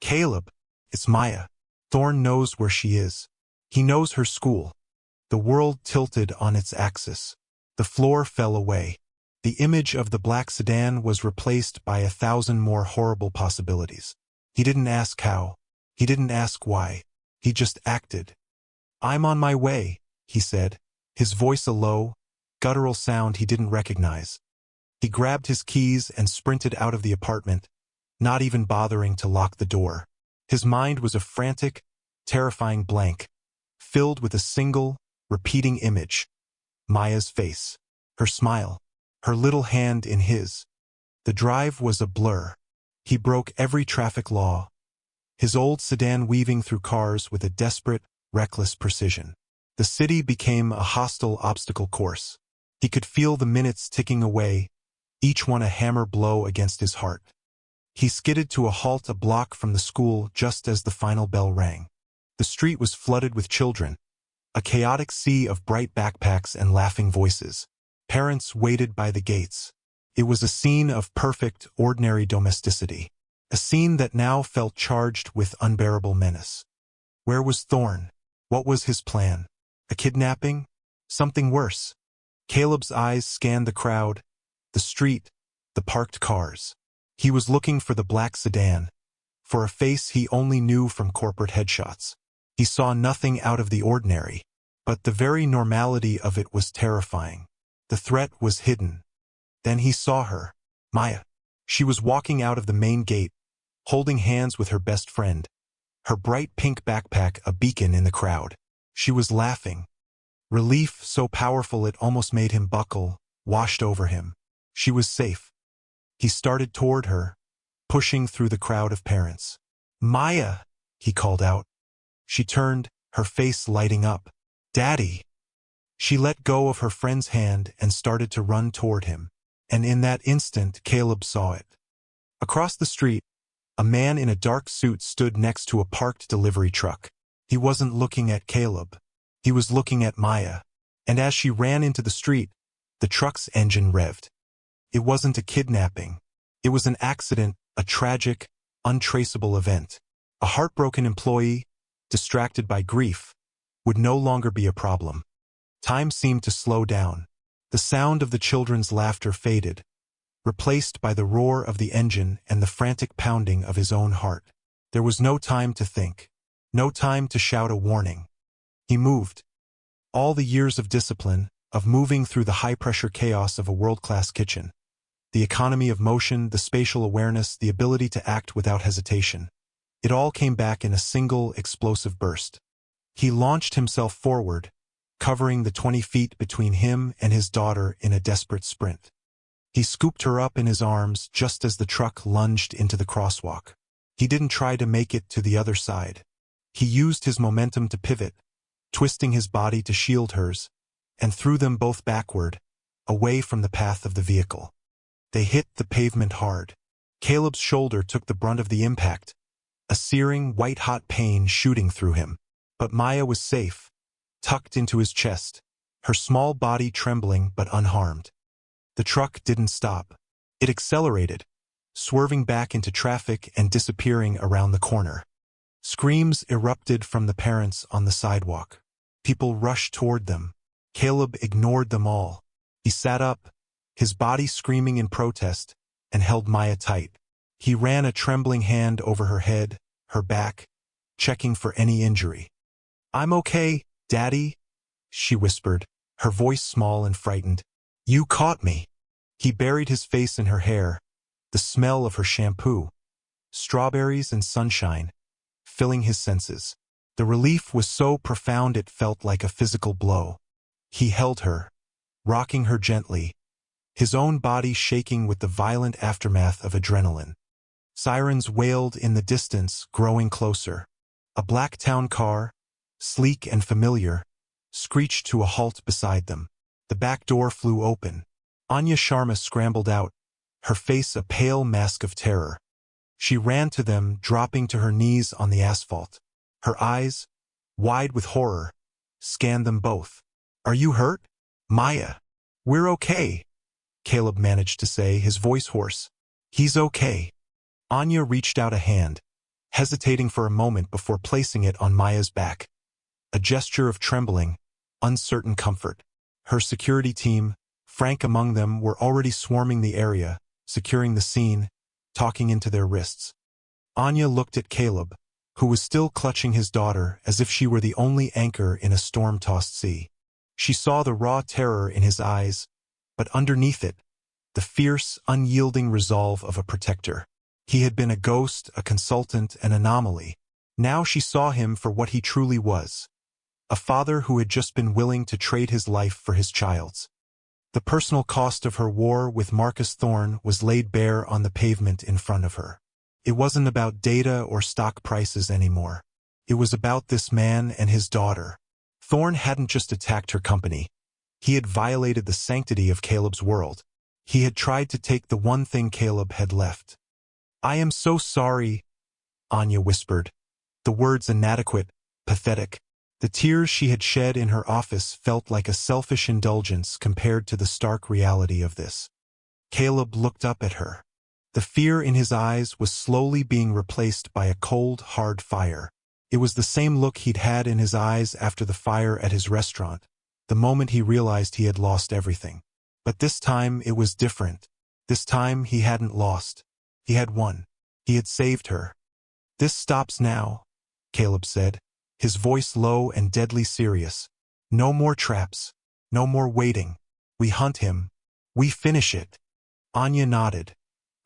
"Caleb, it's Maya. Thorne knows where she is. He knows her school." The world tilted on its axis. The floor fell away. The image of the black sedan was replaced by 1,000 more horrible possibilities. He didn't ask how. He didn't ask why. He just acted. "I'm on my way," he said, his voice a low, guttural sound he didn't recognize. He grabbed his keys and sprinted out of the apartment, not even bothering to lock the door. His mind was a frantic, terrifying blank, filled with a single, repeating image. Maya's face, her smile, her little hand in his. The drive was a blur. He broke every traffic law, his old sedan weaving through cars with a desperate, reckless precision. The city became a hostile obstacle course. He could feel the minutes ticking away, each one a hammer blow against his heart. He skidded to a halt a block from the school just as the final bell rang. The street was flooded with children, a chaotic sea of bright backpacks and laughing voices. Parents waited by the gates. It was a scene of perfect, ordinary domesticity. A scene that now felt charged with unbearable menace. Where was Thorn? What was his plan? A kidnapping? Something worse? Caleb's eyes scanned the crowd, the street, the parked cars. He was looking for the black sedan, for a face he only knew from corporate headshots. He saw nothing out of the ordinary, but the very normality of it was terrifying. The threat was hidden. Then he saw her, Maya. She was walking out of the main gate, holding hands with her best friend, her bright pink backpack a beacon in the crowd. She was laughing. Relief so powerful it almost made him buckle, washed over him. She was safe. He started toward her, pushing through the crowd of parents. Maya, he called out. She turned, her face lighting up. Daddy. She let go of her friend's hand and started to run toward him. And in that instant, Caleb saw it. Across the street, a man in a dark suit stood next to a parked delivery truck. He wasn't looking at Caleb. He was looking at Maya. And as she ran into the street, the truck's engine revved. It wasn't a kidnapping. It was an accident, a tragic, untraceable event. A heartbroken employee, distracted by grief, would no longer be a problem. Time seemed to slow down. The sound of the children's laughter faded, replaced by the roar of the engine and the frantic pounding of his own heart. There was no time to think, no time to shout a warning. He moved. All the years of discipline, of moving through the high-pressure chaos of a world-class kitchen. The economy of motion, the spatial awareness, the ability to act without hesitation. It all came back in a single, explosive burst. He launched himself forward, covering the 20 feet between him and his daughter in a desperate sprint. He scooped her up in his arms just as the truck lunged into the crosswalk. He didn't try to make it to the other side. He used his momentum to pivot, twisting his body to shield hers, and threw them both backward, away from the path of the vehicle. They hit the pavement hard. Caleb's shoulder took the brunt of the impact, a searing, white-hot pain shooting through him. But Maya was safe, tucked into his chest, her small body trembling but unharmed. The truck didn't stop. It accelerated, swerving back into traffic and disappearing around the corner. Screams erupted from the parents on the sidewalk. People rushed toward them. Caleb ignored them all. He sat up, his body screaming in protest, and held Maya tight. He ran a trembling hand over her head, her back, checking for any injury. "I'm okay, Daddy," she whispered, her voice small and frightened. "You caught me." He buried his face in her hair, the smell of her shampoo, strawberries and sunshine, filling his senses. The relief was so profound it felt like a physical blow. He held her, rocking her gently, his own body shaking with the violent aftermath of adrenaline. Sirens wailed in the distance, growing closer. A black town car, sleek and familiar, screeched to a halt beside them. The back door flew open. Anya Sharma scrambled out, her face a pale mask of terror. She ran to them, dropping to her knees on the asphalt. Her eyes, wide with horror, scanned them both. "Are you hurt?" "Maya, we're okay," Caleb managed to say, his voice hoarse. "He's okay." Anya reached out a hand, hesitating for a moment before placing it on Maya's back. A gesture of trembling, uncertain comfort. Her security team, Frank among them, were already swarming the area, securing the scene, talking into their wrists. Anya looked at Caleb, who was still clutching his daughter as if she were the only anchor in a storm-tossed sea. She saw the raw terror in his eyes, but underneath it, the fierce, unyielding resolve of a protector. He had been a ghost, a consultant, an anomaly. Now she saw him for what he truly was. A father who had just been willing to trade his life for his child's. The personal cost of her war with Marcus Thorne was laid bare on the pavement in front of her. It wasn't about data or stock prices anymore. It was about this man and his daughter. Thorne hadn't just attacked her company. He had violated the sanctity of Caleb's world. He had tried to take the one thing Caleb had left. "I am so sorry," Anya whispered, the words inadequate, pathetic. The tears she had shed in her office felt like a selfish indulgence compared to the stark reality of this. Caleb looked up at her. The fear in his eyes was slowly being replaced by a cold, hard fire. It was the same look he'd had in his eyes after the fire at his restaurant, the moment he realized he had lost everything. But this time it was different. This time he hadn't lost. He had won. He had saved her. "This stops now," Caleb said, his voice low and deadly serious. "No more traps. No more waiting. We hunt him. We finish it." Anya nodded,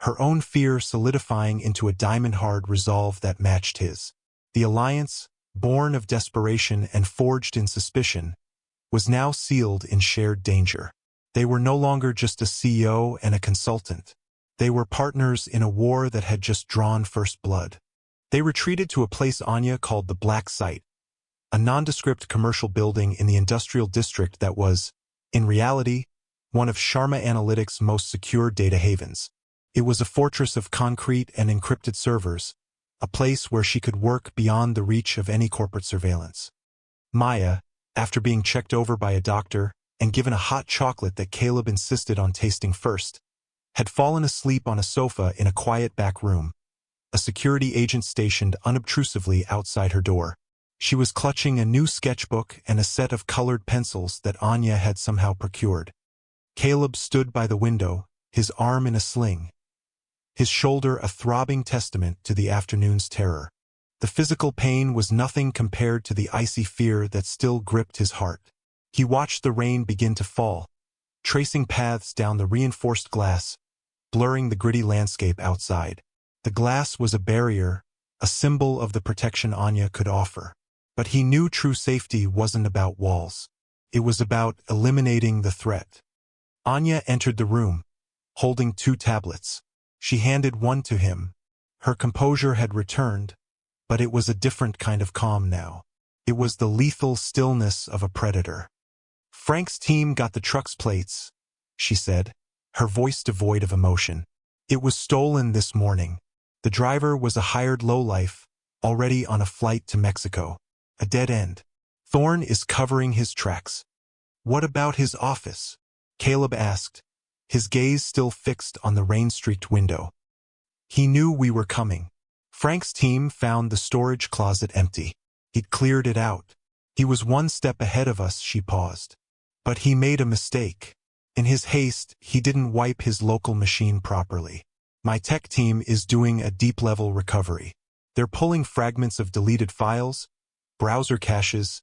her own fear solidifying into a diamond-hard resolve that matched his. The alliance, born of desperation and forged in suspicion, was now sealed in shared danger. They were no longer just a CEO and a consultant. They were partners in a war that had just drawn first blood. They retreated to a place Anya called the Black Site, a nondescript commercial building in the industrial district that was, in reality, one of Sharma Analytics' most secure data havens. It was a fortress of concrete and encrypted servers, a place where she could work beyond the reach of any corporate surveillance. Maya, after being checked over by a doctor and given a hot chocolate that Caleb insisted on tasting first, had fallen asleep on a sofa in a quiet back room, a security agent stationed unobtrusively outside her door. She was clutching a new sketchbook and a set of colored pencils that Anya had somehow procured. Caleb stood by the window, his arm in a sling, his shoulder a throbbing testament to the afternoon's terror. The physical pain was nothing compared to the icy fear that still gripped his heart. He watched the rain begin to fall, tracing paths down the reinforced glass, blurring the gritty landscape outside. The glass was a barrier, a symbol of the protection Anya could offer. But he knew true safety wasn't about walls. It was about eliminating the threat. Anya entered the room, holding 2 tablets. She handed one to him. Her composure had returned, but it was a different kind of calm now. It was the lethal stillness of a predator. "Frank's team got the truck's plates," she said, her voice devoid of emotion. "It was stolen this morning. The driver was a hired lowlife, already on a flight to Mexico. A dead end. Thorne is covering his tracks." "What about his office?" Caleb asked, his gaze still fixed on the rain-streaked window. "He knew we were coming. Frank's team found the storage closet empty. He'd cleared it out. He was one step ahead of us." She paused. "But he made a mistake. In his haste, he didn't wipe his local machine properly. My tech team is doing a deep-level recovery. They're pulling fragments of deleted files, browser caches,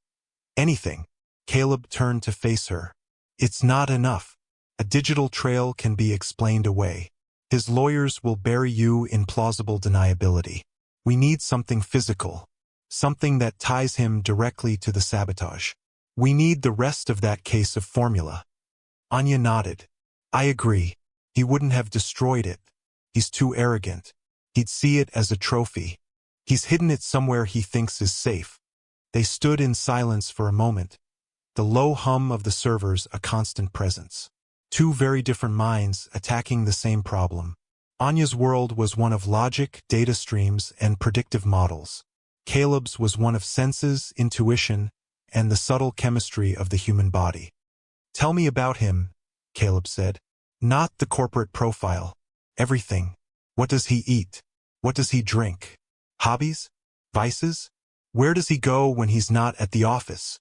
anything." Caleb turned to face her. "It's not enough. A digital trail can be explained away. His lawyers will bury you in plausible deniability. We need something physical, something that ties him directly to the sabotage. We need the rest of that case of formula." Anya nodded. "I agree. He wouldn't have destroyed it. He's too arrogant. He'd see it as a trophy. He's hidden it somewhere he thinks is safe." They stood in silence for a moment, the low hum of the servers a constant presence. 2 very different minds attacking the same problem. Anya's world was one of logic, data streams, and predictive models. Caleb's was one of senses, intuition, and the subtle chemistry of the human body. "Tell me about him," Caleb said. "Not the corporate profile. Everything. What does he eat? What does he drink? Hobbies? Vices? Where does he go when he's not at the office?"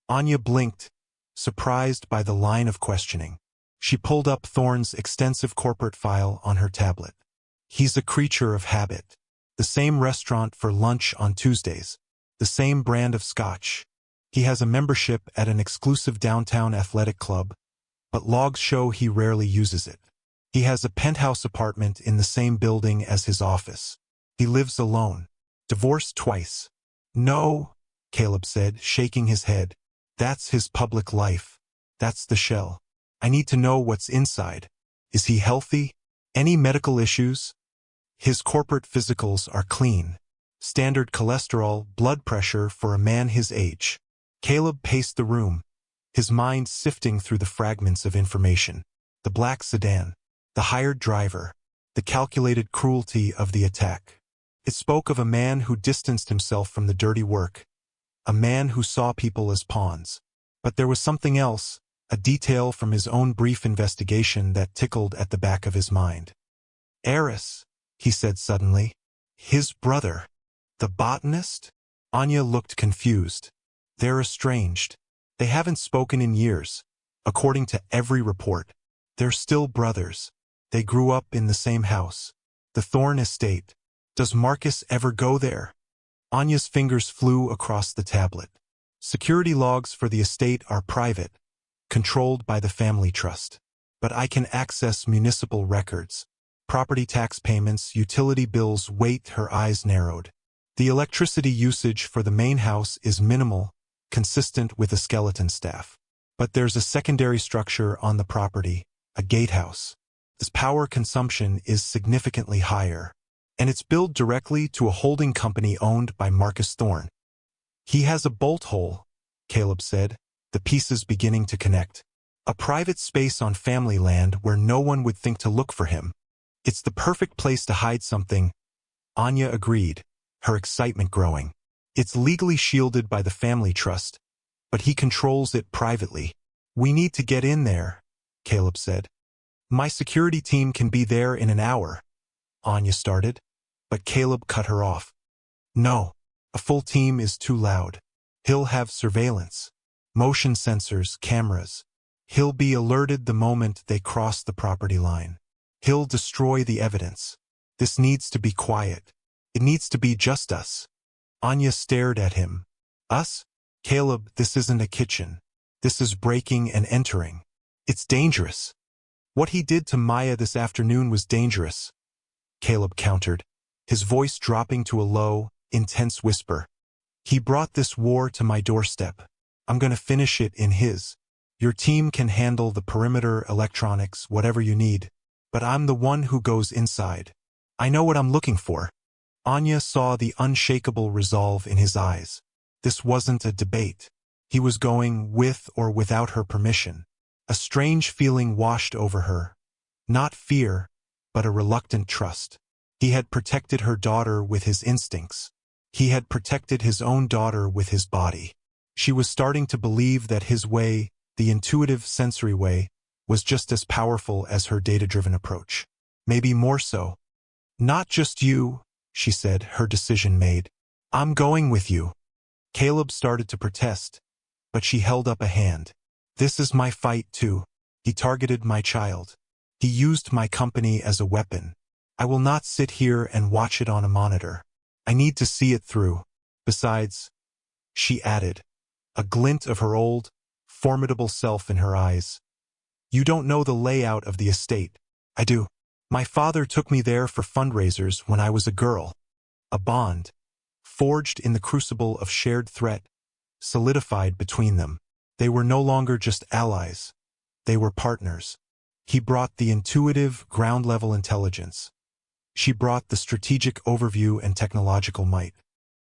Anya blinked, surprised by the line of questioning. She pulled up Thorne's extensive corporate file on her tablet. "He's a creature of habit. The same restaurant for lunch on Tuesdays. The same brand of scotch. He has a membership at an exclusive downtown athletic club, but logs show he rarely uses it. He has a penthouse apartment in the same building as his office. He lives alone. Divorced twice." "No," Caleb said, shaking his head. "That's his public life. That's the shell. I need to know what's inside. Is he healthy? Any medical issues?" "His corporate physicals are clean. Standard cholesterol, blood pressure for a man his age." Caleb paced the room, his mind sifting through the fragments of information. The black sedan, the hired driver, the calculated cruelty of the attack. It spoke of a man who distanced himself from the dirty work, a man who saw people as pawns. But there was something else, a detail from his own brief investigation that tickled at the back of his mind. Eris, he said suddenly. His brother. The botanist? Anya looked confused. They're estranged. They haven't spoken in years. According to every report, they're still brothers. They grew up in the same house. The Thorn estate. Does Marcus ever go there? Anya's fingers flew across the tablet. Security logs for the estate are private, controlled by the family trust. But I can access municipal records. Property tax payments, utility bills. Wait, her eyes narrowed. The electricity usage for the main house is minimal, consistent with a skeleton staff. But there's a secondary structure on the property, a gatehouse. This power consumption is significantly higher, and it's billed directly to a holding company owned by Marcus Thorn. He has a bolt hole, Caleb said, the pieces beginning to connect. A private space on family land where no one would think to look for him. It's the perfect place to hide something. Anya agreed, her excitement growing. It's legally shielded by the family trust, but he controls it privately. We need to get in there, Caleb said. My security team can be there in an hour, Anya started, but Caleb cut her off. No, a full team is too loud. He'll have surveillance, motion sensors, cameras. He'll be alerted the moment they cross the property line. He'll destroy the evidence. This needs to be quiet. It needs to be just us. Anya stared at him. Us? Caleb, this isn't a kitchen. This is breaking and entering. It's dangerous. What he did to Maya this afternoon was dangerous, Caleb countered, his voice dropping to a low, intense whisper. He brought this war to my doorstep. I'm going to finish it in his. Your team can handle the perimeter, electronics, whatever you need, but I'm the one who goes inside. I know what I'm looking for. Anya saw the unshakable resolve in his eyes. This wasn't a debate. He was going with or without her permission. A strange feeling washed over her. Not fear, but a reluctant trust. He had protected her daughter with his instincts. He had protected his own daughter with his body. She was starting to believe that his way, the intuitive sensory way, was just as powerful as her data-driven approach. Maybe more so. Not just you, she said, her decision made. I'm going with you. Caleb started to protest, but she held up a hand. This is my fight too. He targeted my child. He used my company as a weapon. I will not sit here and watch it on a monitor. I need to see it through. Besides, she added, a glint of her old, formidable self in her eyes. You don't know the layout of the estate. I do. My father took me there for fundraisers when I was a girl. A bond, forged in the crucible of shared threat, solidified between them. They were no longer just allies. They were partners. He brought the intuitive, ground-level intelligence. She brought the strategic overview and technological might.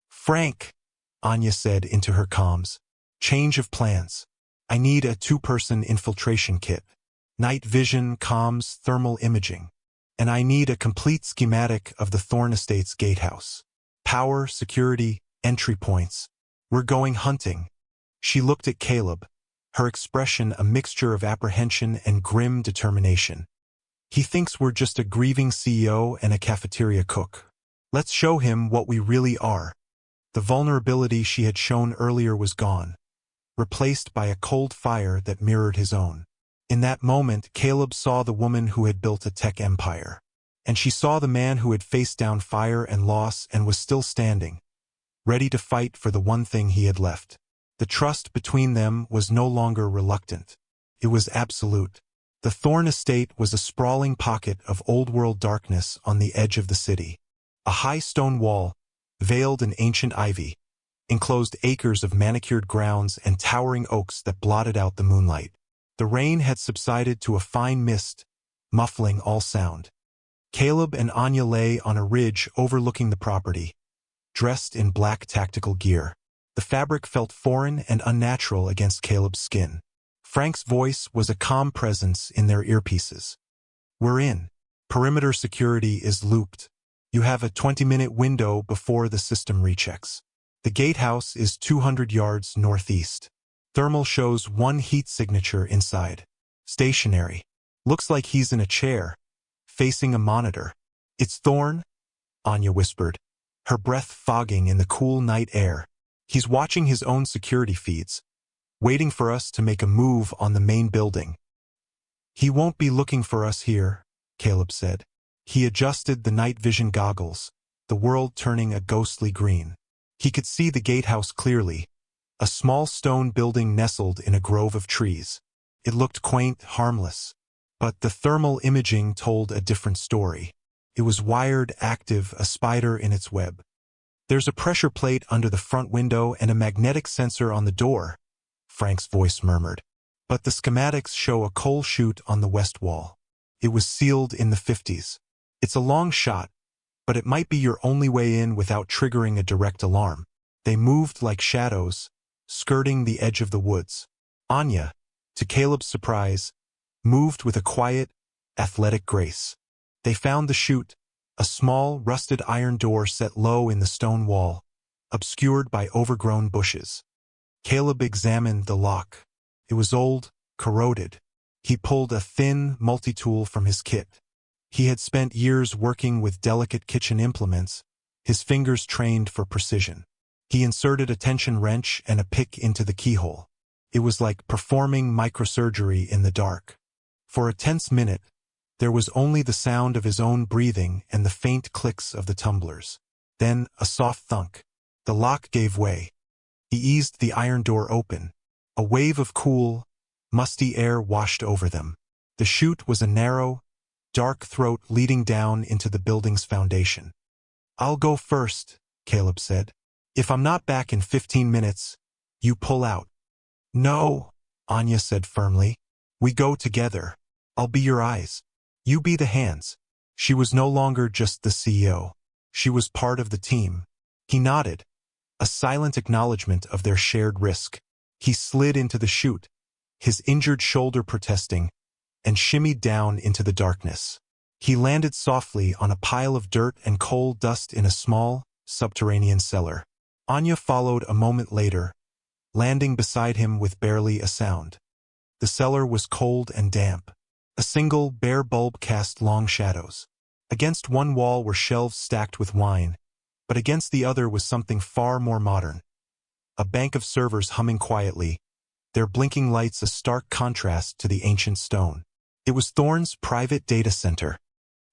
Frank, Anya said into her comms. Change of plans. I need a 2-person infiltration kit. Night vision, comms, thermal imaging. And I need a complete schematic of the Thorn Estate's gatehouse. Power, security, entry points. We're going hunting. She looked at Caleb, her expression a mixture of apprehension and grim determination. He thinks we're just a grieving CEO and a cafeteria cook. Let's show him what we really are. The vulnerability she had shown earlier was gone, replaced by a cold fire that mirrored his own. In that moment, Caleb saw the woman who had built a tech empire. And she saw the man who had faced down fire and loss and was still standing, ready to fight for the one thing he had left. The trust between them was no longer reluctant. It was absolute. The Thorn Estate was a sprawling pocket of old-world darkness on the edge of the city. A high stone wall, veiled in ancient ivy, enclosed acres of manicured grounds and towering oaks that blotted out the moonlight. The rain had subsided to a fine mist, muffling all sound. Caleb and Anya lay on a ridge overlooking the property, dressed in black tactical gear. The fabric felt foreign and unnatural against Caleb's skin. Frank's voice was a calm presence in their earpieces. We're in. Perimeter security is looped. You have a 20-minute window before the system rechecks. The gatehouse is 200 yards northeast. Thermal shows one heat signature inside. Stationary. Looks like he's in a chair, facing a monitor. It's Thorn, Anya whispered, her breath fogging in the cool night air. He's watching his own security feeds, waiting for us to make a move on the main building. He won't be looking for us here, Caleb said. He adjusted the night vision goggles, the world turning a ghostly green. He could see the gatehouse clearly, a small stone building nestled in a grove of trees. It looked quaint, harmless. But the thermal imaging told a different story. It was wired, active, a spider in its web. There's a pressure plate under the front window and a magnetic sensor on the door, Frank's voice murmured. But the schematics show a coal chute on the west wall. It was sealed in the 50s. It's a long shot, but it might be your only way in without triggering a direct alarm. They moved like shadows, skirting the edge of the woods. Anya, to Caleb's surprise, moved with a quiet, athletic grace. They found the chute, a small, rusted iron door set low in the stone wall, obscured by overgrown bushes. Caleb examined the lock. It was old, corroded. He pulled a thin multi-tool from his kit. He had spent years working with delicate kitchen implements, his fingers trained for precision. He inserted a tension wrench and a pick into the keyhole. It was like performing microsurgery in the dark. For a tense minute, there was only the sound of his own breathing and the faint clicks of the tumblers. Then a soft thunk. The lock gave way. He eased the iron door open. A wave of cool, musty air washed over them. The chute was a narrow, dark throat leading down into the building's foundation. "I'll go first," Caleb said. "If I'm not back in 15 minutes, you pull out." "No," Anya said firmly. "We go together. I'll be your eyes. You be the hands." She was no longer just the CEO. She was part of the team. He nodded, a silent acknowledgement of their shared risk. He slid into the chute, his injured shoulder protesting, and shimmied down into the darkness. He landed softly on a pile of dirt and coal dust in a small, subterranean cellar. Anya followed a moment later, landing beside him with barely a sound. The cellar was cold and damp. A single, bare bulb cast long shadows. Against one wall were shelves stacked with wine, but against the other was something far more modern. A bank of servers humming quietly, their blinking lights a stark contrast to the ancient stone. It was Thorne's private data center.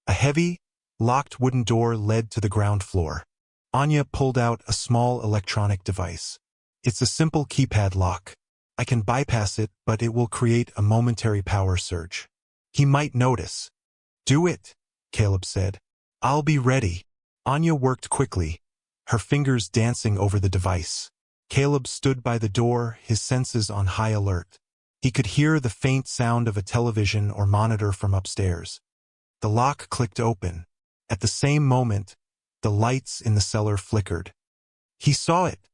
A heavy, locked wooden door led to the ground floor. Anya pulled out a small electronic device. "It's a simple keypad lock. I can bypass it, but it will create a momentary power surge. He might notice." "Do it," Caleb said. "I'll be ready." Anya worked quickly, her fingers dancing over the device. Caleb stood by the door, his senses on high alert. He could hear the faint sound of a television or monitor from upstairs. The lock clicked open. At the same moment, the lights in the cellar flickered. He saw it.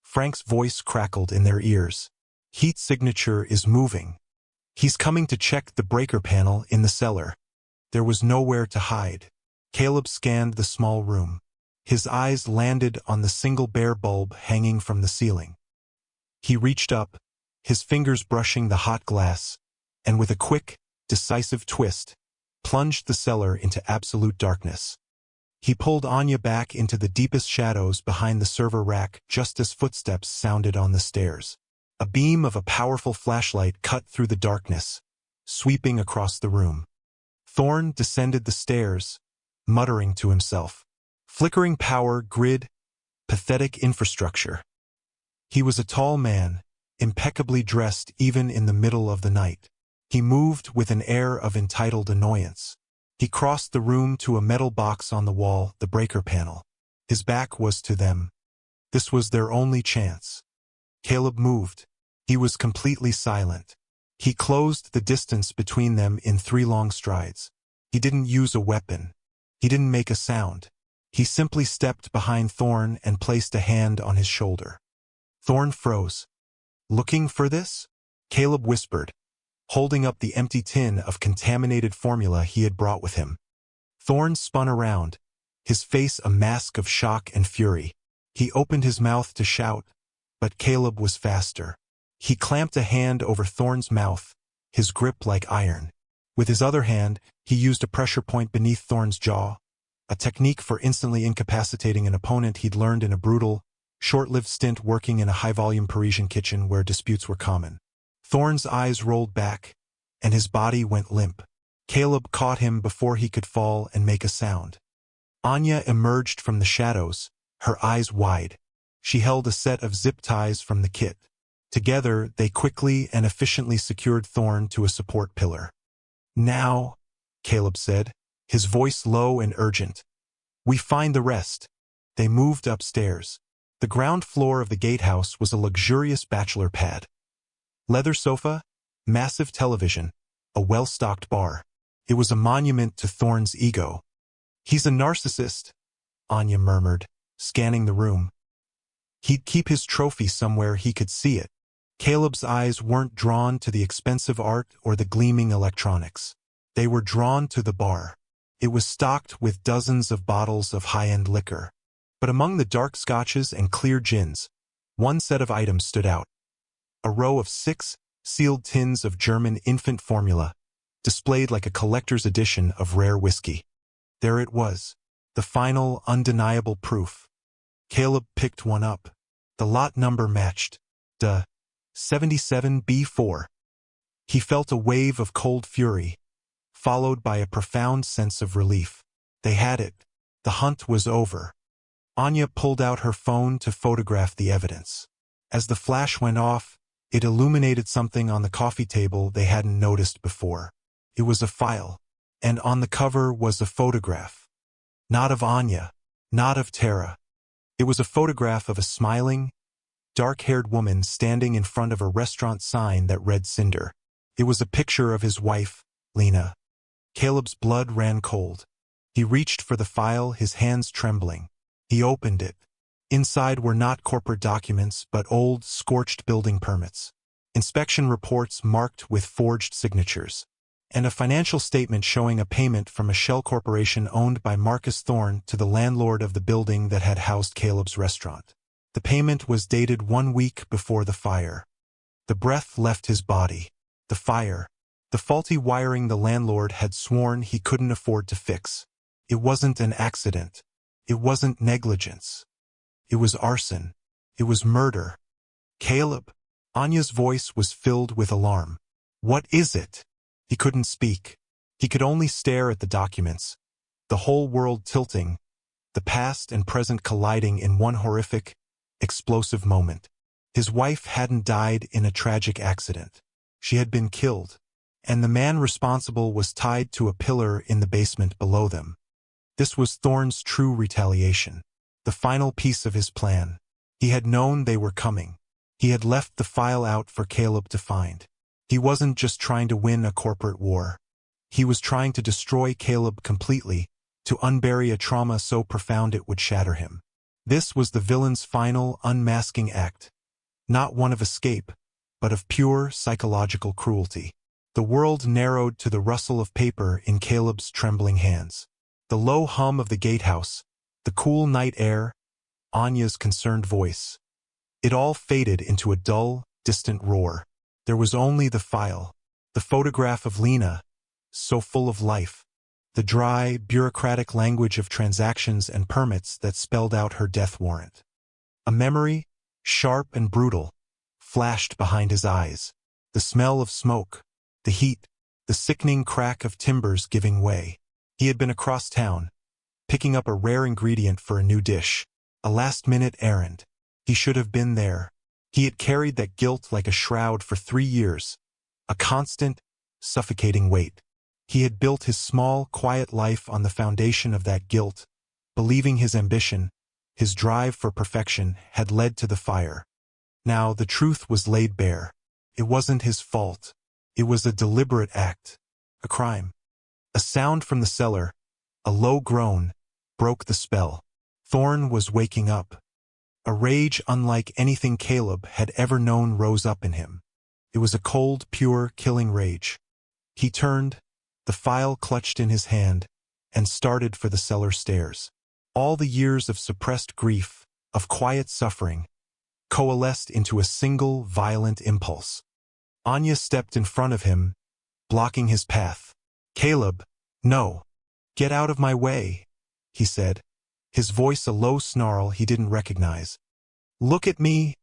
Frank's voice crackled in their ears. "Heat signature is moving. He's coming to check the breaker panel in the cellar." There was nowhere to hide. Caleb scanned the small room. His eyes landed on the single bare bulb hanging from the ceiling. He reached up, his fingers brushing the hot glass, and with a quick, decisive twist, plunged the cellar into absolute darkness. He pulled Anya back into the deepest shadows behind the server rack just as footsteps sounded on the stairs. A beam of a powerful flashlight cut through the darkness, sweeping across the room. Thorne descended the stairs, muttering to himself. Flickering power grid, pathetic infrastructure. He was a tall man, impeccably dressed even in the middle of the night. He moved with an air of entitled annoyance. He crossed the room to a metal box on the wall, the breaker panel. His back was to them. This was their only chance. Caleb moved. He was completely silent. He closed the distance between them in 3 long strides. He didn't use a weapon. He didn't make a sound. He simply stepped behind Thorne and placed a hand on his shoulder. Thorne froze. "Looking for this?" Caleb whispered, holding up the empty tin of contaminated formula he had brought with him. Thorne spun around, his face a mask of shock and fury. He opened his mouth to shout, but Caleb was faster. He clamped a hand over Thorne's mouth, his grip like iron. With his other hand, he used a pressure point beneath Thorne's jaw, a technique for instantly incapacitating an opponent he'd learned in a brutal, short-lived stint working in a high-volume Parisian kitchen where disputes were common. Thorne's eyes rolled back, and his body went limp. Caleb caught him before he could fall and make a sound. Anya emerged from the shadows, her eyes wide. She held a set of zip ties from the kit. Together, they quickly and efficiently secured Thorne to a support pillar. "Now," Caleb said, his voice low and urgent. "We find the rest." They moved upstairs. The ground floor of the gatehouse was a luxurious bachelor pad. Leather sofa, massive television, a well-stocked bar. It was a monument to Thorne's ego. "He's a narcissist," Anya murmured, scanning the room. "He'd keep his trophy somewhere he could see it." Caleb's eyes weren't drawn to the expensive art or the gleaming electronics. They were drawn to the bar. It was stocked with dozens of bottles of high-end liquor. But among the dark scotches and clear gins, one set of items stood out. A row of 6 sealed tins of German infant formula, displayed like a collector's edition of rare whiskey. There it was, the final, undeniable proof. Caleb picked one up. The lot number matched. DA 77B4. He felt a wave of cold fury, followed by a profound sense of relief. They had it. The hunt was over. Anya pulled out her phone to photograph the evidence. As the flash went off, it illuminated something on the coffee table they hadn't noticed before. It was a file, and on the cover was a photograph. Not of Anya, not of Tara. It was a photograph of a smiling, dark-haired woman standing in front of a restaurant sign that read Cinder. It was a picture of his wife, Lena. Caleb's blood ran cold. He reached for the file, his hands trembling. He opened it. Inside were not corporate documents, but old, scorched building permits, inspection reports marked with forged signatures, and a financial statement showing a payment from a shell corporation owned by Marcus Thorne to the landlord of the building that had housed Caleb's restaurant. The payment was dated 1 week before the fire. The breath left his body. The fire, the faulty wiring the landlord had sworn he couldn't afford to fix. It wasn't an accident. It wasn't negligence. It was arson. It was murder. "Caleb." Anya's voice was filled with alarm. "What is it?" He couldn't speak. He could only stare at the documents, the whole world tilting, the past and present colliding in one horrific, explosive moment. His wife hadn't died in a tragic accident. She had been killed, and the man responsible was tied to a pillar in the basement below them. This was Thorne's true retaliation, the final piece of his plan. He had known they were coming. He had left the file out for Caleb to find. He wasn't just trying to win a corporate war. He was trying to destroy Caleb completely, to unbury a trauma so profound it would shatter him. This was the villain's final, unmasking act. Not one of escape, but of pure psychological cruelty. The world narrowed to the rustle of paper in Caleb's trembling hands. The low hum of the gatehouse, the cool night air, Anya's concerned voice. It all faded into a dull, distant roar. There was only the file, the photograph of Lena, so full of life, the dry, bureaucratic language of transactions and permits that spelled out her death warrant. A memory, sharp and brutal, flashed behind his eyes. The smell of smoke, the heat, the sickening crack of timbers giving way. He had been across town, picking up a rare ingredient for a new dish, a last-minute errand. He should have been there. He had carried that guilt like a shroud for 3 years, a constant, suffocating weight. He had built his small, quiet life on the foundation of that guilt, believing his ambition, his drive for perfection, had led to the fire. Now the truth was laid bare. It wasn't his fault. It was a deliberate act, a crime. A sound from the cellar, a low groan, broke the spell. Thorne was waking up. A rage unlike anything Caleb had ever known rose up in him. It was a cold, pure, killing rage. He turned, the file clutched in his hand, and started for the cellar stairs. All the years of suppressed grief, of quiet suffering, coalesced into a single violent impulse. Anya stepped in front of him, blocking his path. "Caleb, no. Get out of my way," he said, his voice a low snarl he didn't recognize. "Look at me,"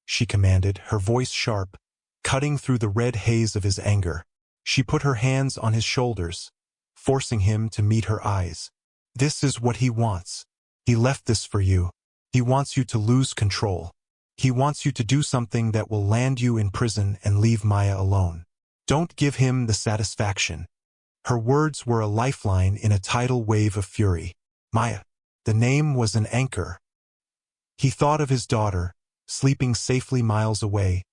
she commanded, her voice sharp, cutting through the red haze of his anger. She put her hands on his shoulders, forcing him to meet her eyes. "This is what he wants. He left this for you. He wants you to lose control. He wants you to do something that will land you in prison and leave Maya alone. Don't give him the satisfaction." Her words were a lifeline in a tidal wave of fury. Maya. The name was an anchor. He thought of his daughter, sleeping safely miles away,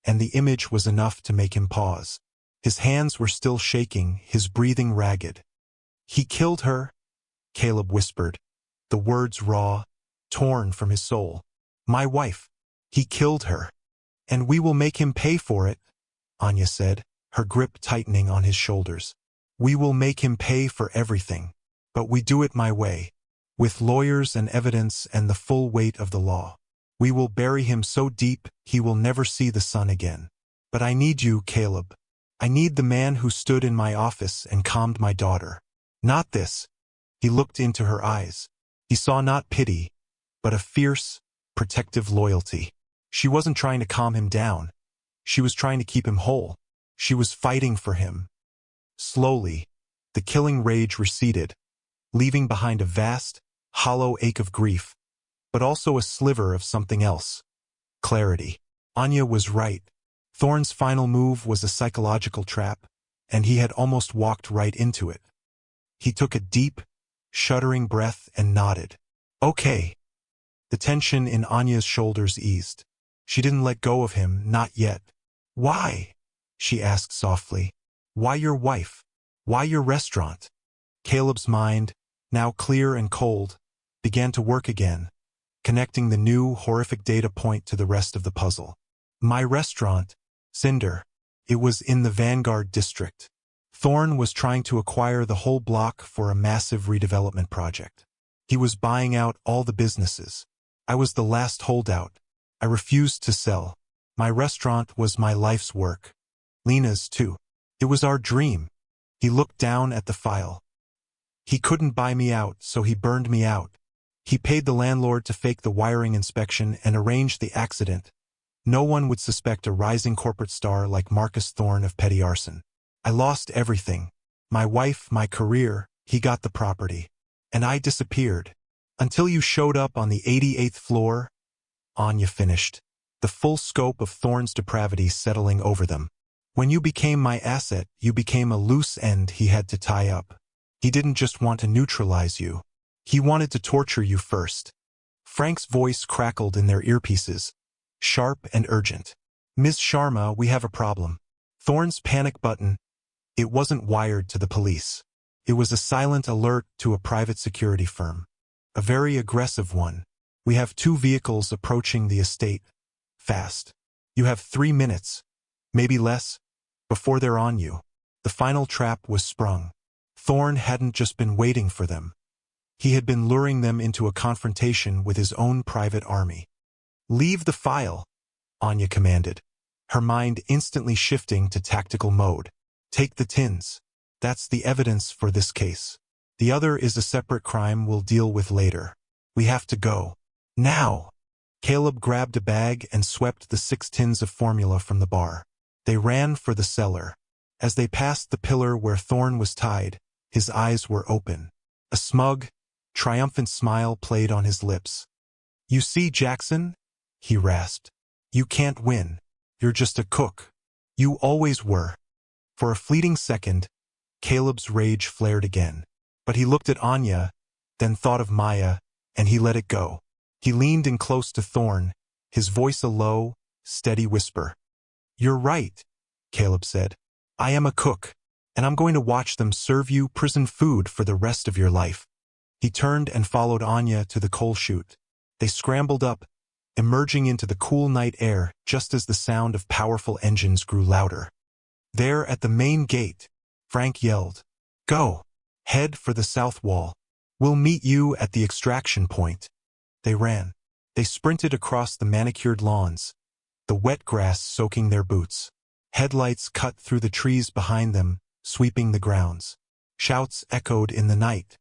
and the image was enough to make him pause. His hands were still shaking, his breathing ragged. "He killed her," Caleb whispered, the words raw, torn from his soul. "My wife. He killed her. And we will make him pay for it," Anya said, her grip tightening on his shoulders. "We will make him pay for everything. But we do it my way. With lawyers and evidence and the full weight of the law. We will bury him so deep he will never see the sun again. But I need you, Caleb. I need the man who stood in my office and calmed my daughter. Not this." He looked into her eyes. He saw not pity, but a fierce, protective loyalty. She wasn't trying to calm him down. She was trying to keep him whole. She was fighting for him. Slowly, the killing rage receded, leaving behind a vast, hollow ache of grief, but also a sliver of something else. Clarity. Anya was right. Thorne's final move was a psychological trap, and he had almost walked right into it. He took a deep, shuddering breath and nodded. "Okay." The tension in Anya's shoulders eased. She didn't let go of him, not yet. "Why?" she asked softly. "Why your wife? Why your restaurant?" Caleb's mind, now clear and cold, began to work again, connecting the new, horrific data point to the rest of the puzzle. "My restaurant, Cinder. It was in the Vanguard district. Thorne was trying to acquire the whole block for a massive redevelopment project. He was buying out all the businesses. I was the last holdout. I refused to sell. My restaurant was my life's work. Lena's too. It was our dream." He looked down at the file. "He couldn't buy me out, so he burned me out. He paid the landlord to fake the wiring inspection and arranged the accident. No one would suspect a rising corporate star like Marcus Thorne of petty arson. I lost everything. My wife, my career, he got the property. And I disappeared. Until you showed up on the 88th floor," Anya finished, the full scope of Thorne's depravity settling over them. "When you became my asset, you became a loose end he had to tie up. He didn't just want to neutralize you. He wanted to torture you first." Frank's voice crackled in their earpieces, sharp and urgent. "Ms. Sharma, we have a problem." Thorne's panic button, it wasn't wired to the police. It was a silent alert to a private security firm. A very aggressive one. "We have 2 vehicles approaching the estate. Fast. You have 3 minutes, maybe less, before they're on you." The final trap was sprung. Thorne hadn't just been waiting for them. He had been luring them into a confrontation with his own private army. "Leave the file," Anya commanded, her mind instantly shifting to tactical mode. "Take the tins. That's the evidence for this case. The other is a separate crime we'll deal with later. We have to go. Now." Caleb grabbed a bag and swept the 6 tins of formula from the bar. They ran for the cellar. As they passed the pillar where Thorne was tied, his eyes were open. A smug, triumphant smile played on his lips. "You see, Jackson?" he rasped. "You can't win. You're just a cook. You always were." For a fleeting second, Caleb's rage flared again. But he looked at Anya, then thought of Maya, and he let it go. He leaned in close to Thorne, his voice a low, steady whisper. "You're right," Caleb said. "I am a cook, and I'm going to watch them serve you prison food for the rest of your life." He turned and followed Anya to the coal chute. They scrambled up, emerging into the cool night air just as the sound of powerful engines grew louder. There at the main gate, Frank yelled, "Go! Head for the south wall. We'll meet you at the extraction point." They ran. They sprinted across the manicured lawns, the wet grass soaking their boots. Headlights cut through the trees behind them, sweeping the grounds. Shouts echoed in the night.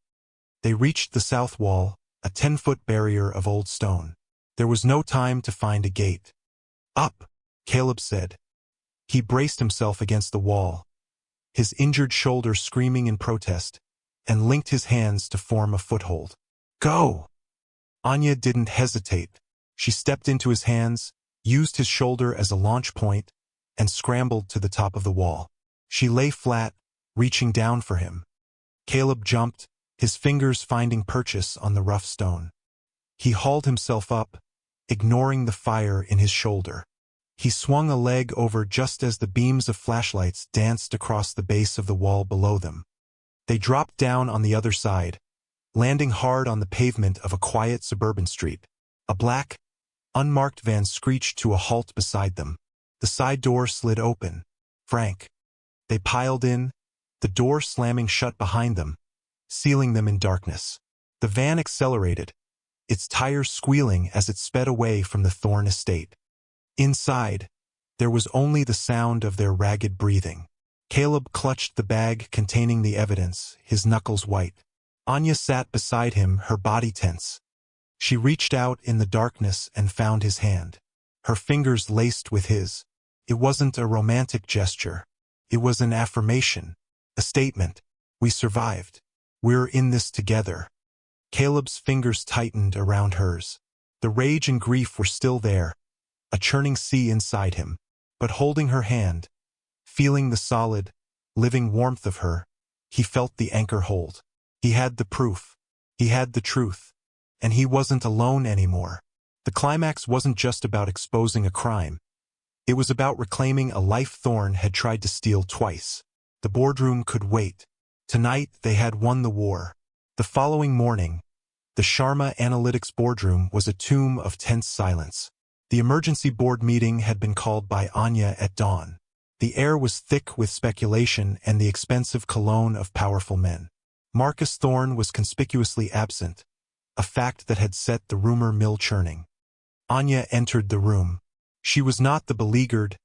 They reached the south wall, a 10-foot barrier of old stone. There was no time to find a gate. "Up," Caleb said. He braced himself against the wall, his injured shoulder screaming in protest, and linked his hands to form a foothold. "Go!" Anya didn't hesitate. She stepped into his hands, used his shoulder as a launch point, and scrambled to the top of the wall. She lay flat, reaching down for him. Caleb jumped, his fingers finding purchase on the rough stone. He hauled himself up, ignoring the fire in his shoulder. He swung a leg over just as the beams of flashlights danced across the base of the wall below them. They dropped down on the other side, landing hard on the pavement of a quiet suburban street. A black, unmarked van screeched to a halt beside them. The side door slid open. "Frank." They piled in, the door slamming shut behind them, sealing them in darkness. The van accelerated, its tires squealing as it sped away from the Thorne estate. Inside, there was only the sound of their ragged breathing. Caleb clutched the bag containing the evidence, his knuckles white. Anya sat beside him, her body tense. She reached out in the darkness and found his hand, her fingers laced with his. It wasn't a romantic gesture. It was an affirmation, a statement. "We survived. We're in this together." Caleb's fingers tightened around hers. The rage and grief were still there, a churning sea inside him. But holding her hand, feeling the solid, living warmth of her, he felt the anchor hold. He had the proof. He had the truth. And he wasn't alone anymore. The climax wasn't just about exposing a crime. It was about reclaiming a life Thorne had tried to steal twice. The boardroom could wait. Tonight they had won the war. The following morning, the Sharma Analytics boardroom was a tomb of tense silence. The emergency board meeting had been called by Anya at dawn. The air was thick with speculation and the expensive cologne of powerful men. Marcus Thorne was conspicuously absent, a fact that had set the rumor mill churning. Anya entered the room. She was not the beleaguered,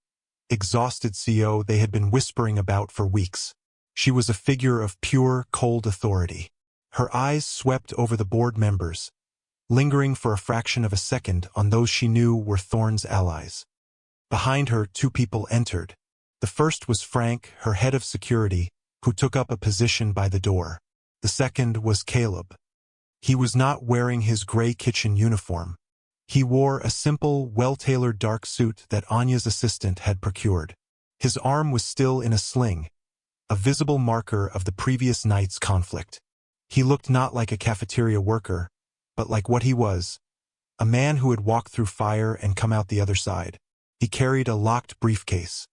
exhausted CEO they had been whispering about for weeks. She was a figure of pure, cold authority. Her eyes swept over the board members, lingering for a fraction of a second on those she knew were Thorne's allies. Behind her, two people entered. The first was Frank, her head of security, who took up a position by the door. The second was Caleb. He was not wearing his gray kitchen uniform. He wore a simple, well-tailored dark suit that Anya's assistant had procured. His arm was still in a sling, a visible marker of the previous night's conflict. He looked not like a cafeteria worker, but like what he was, a man who had walked through fire and come out the other side. He carried a locked briefcase.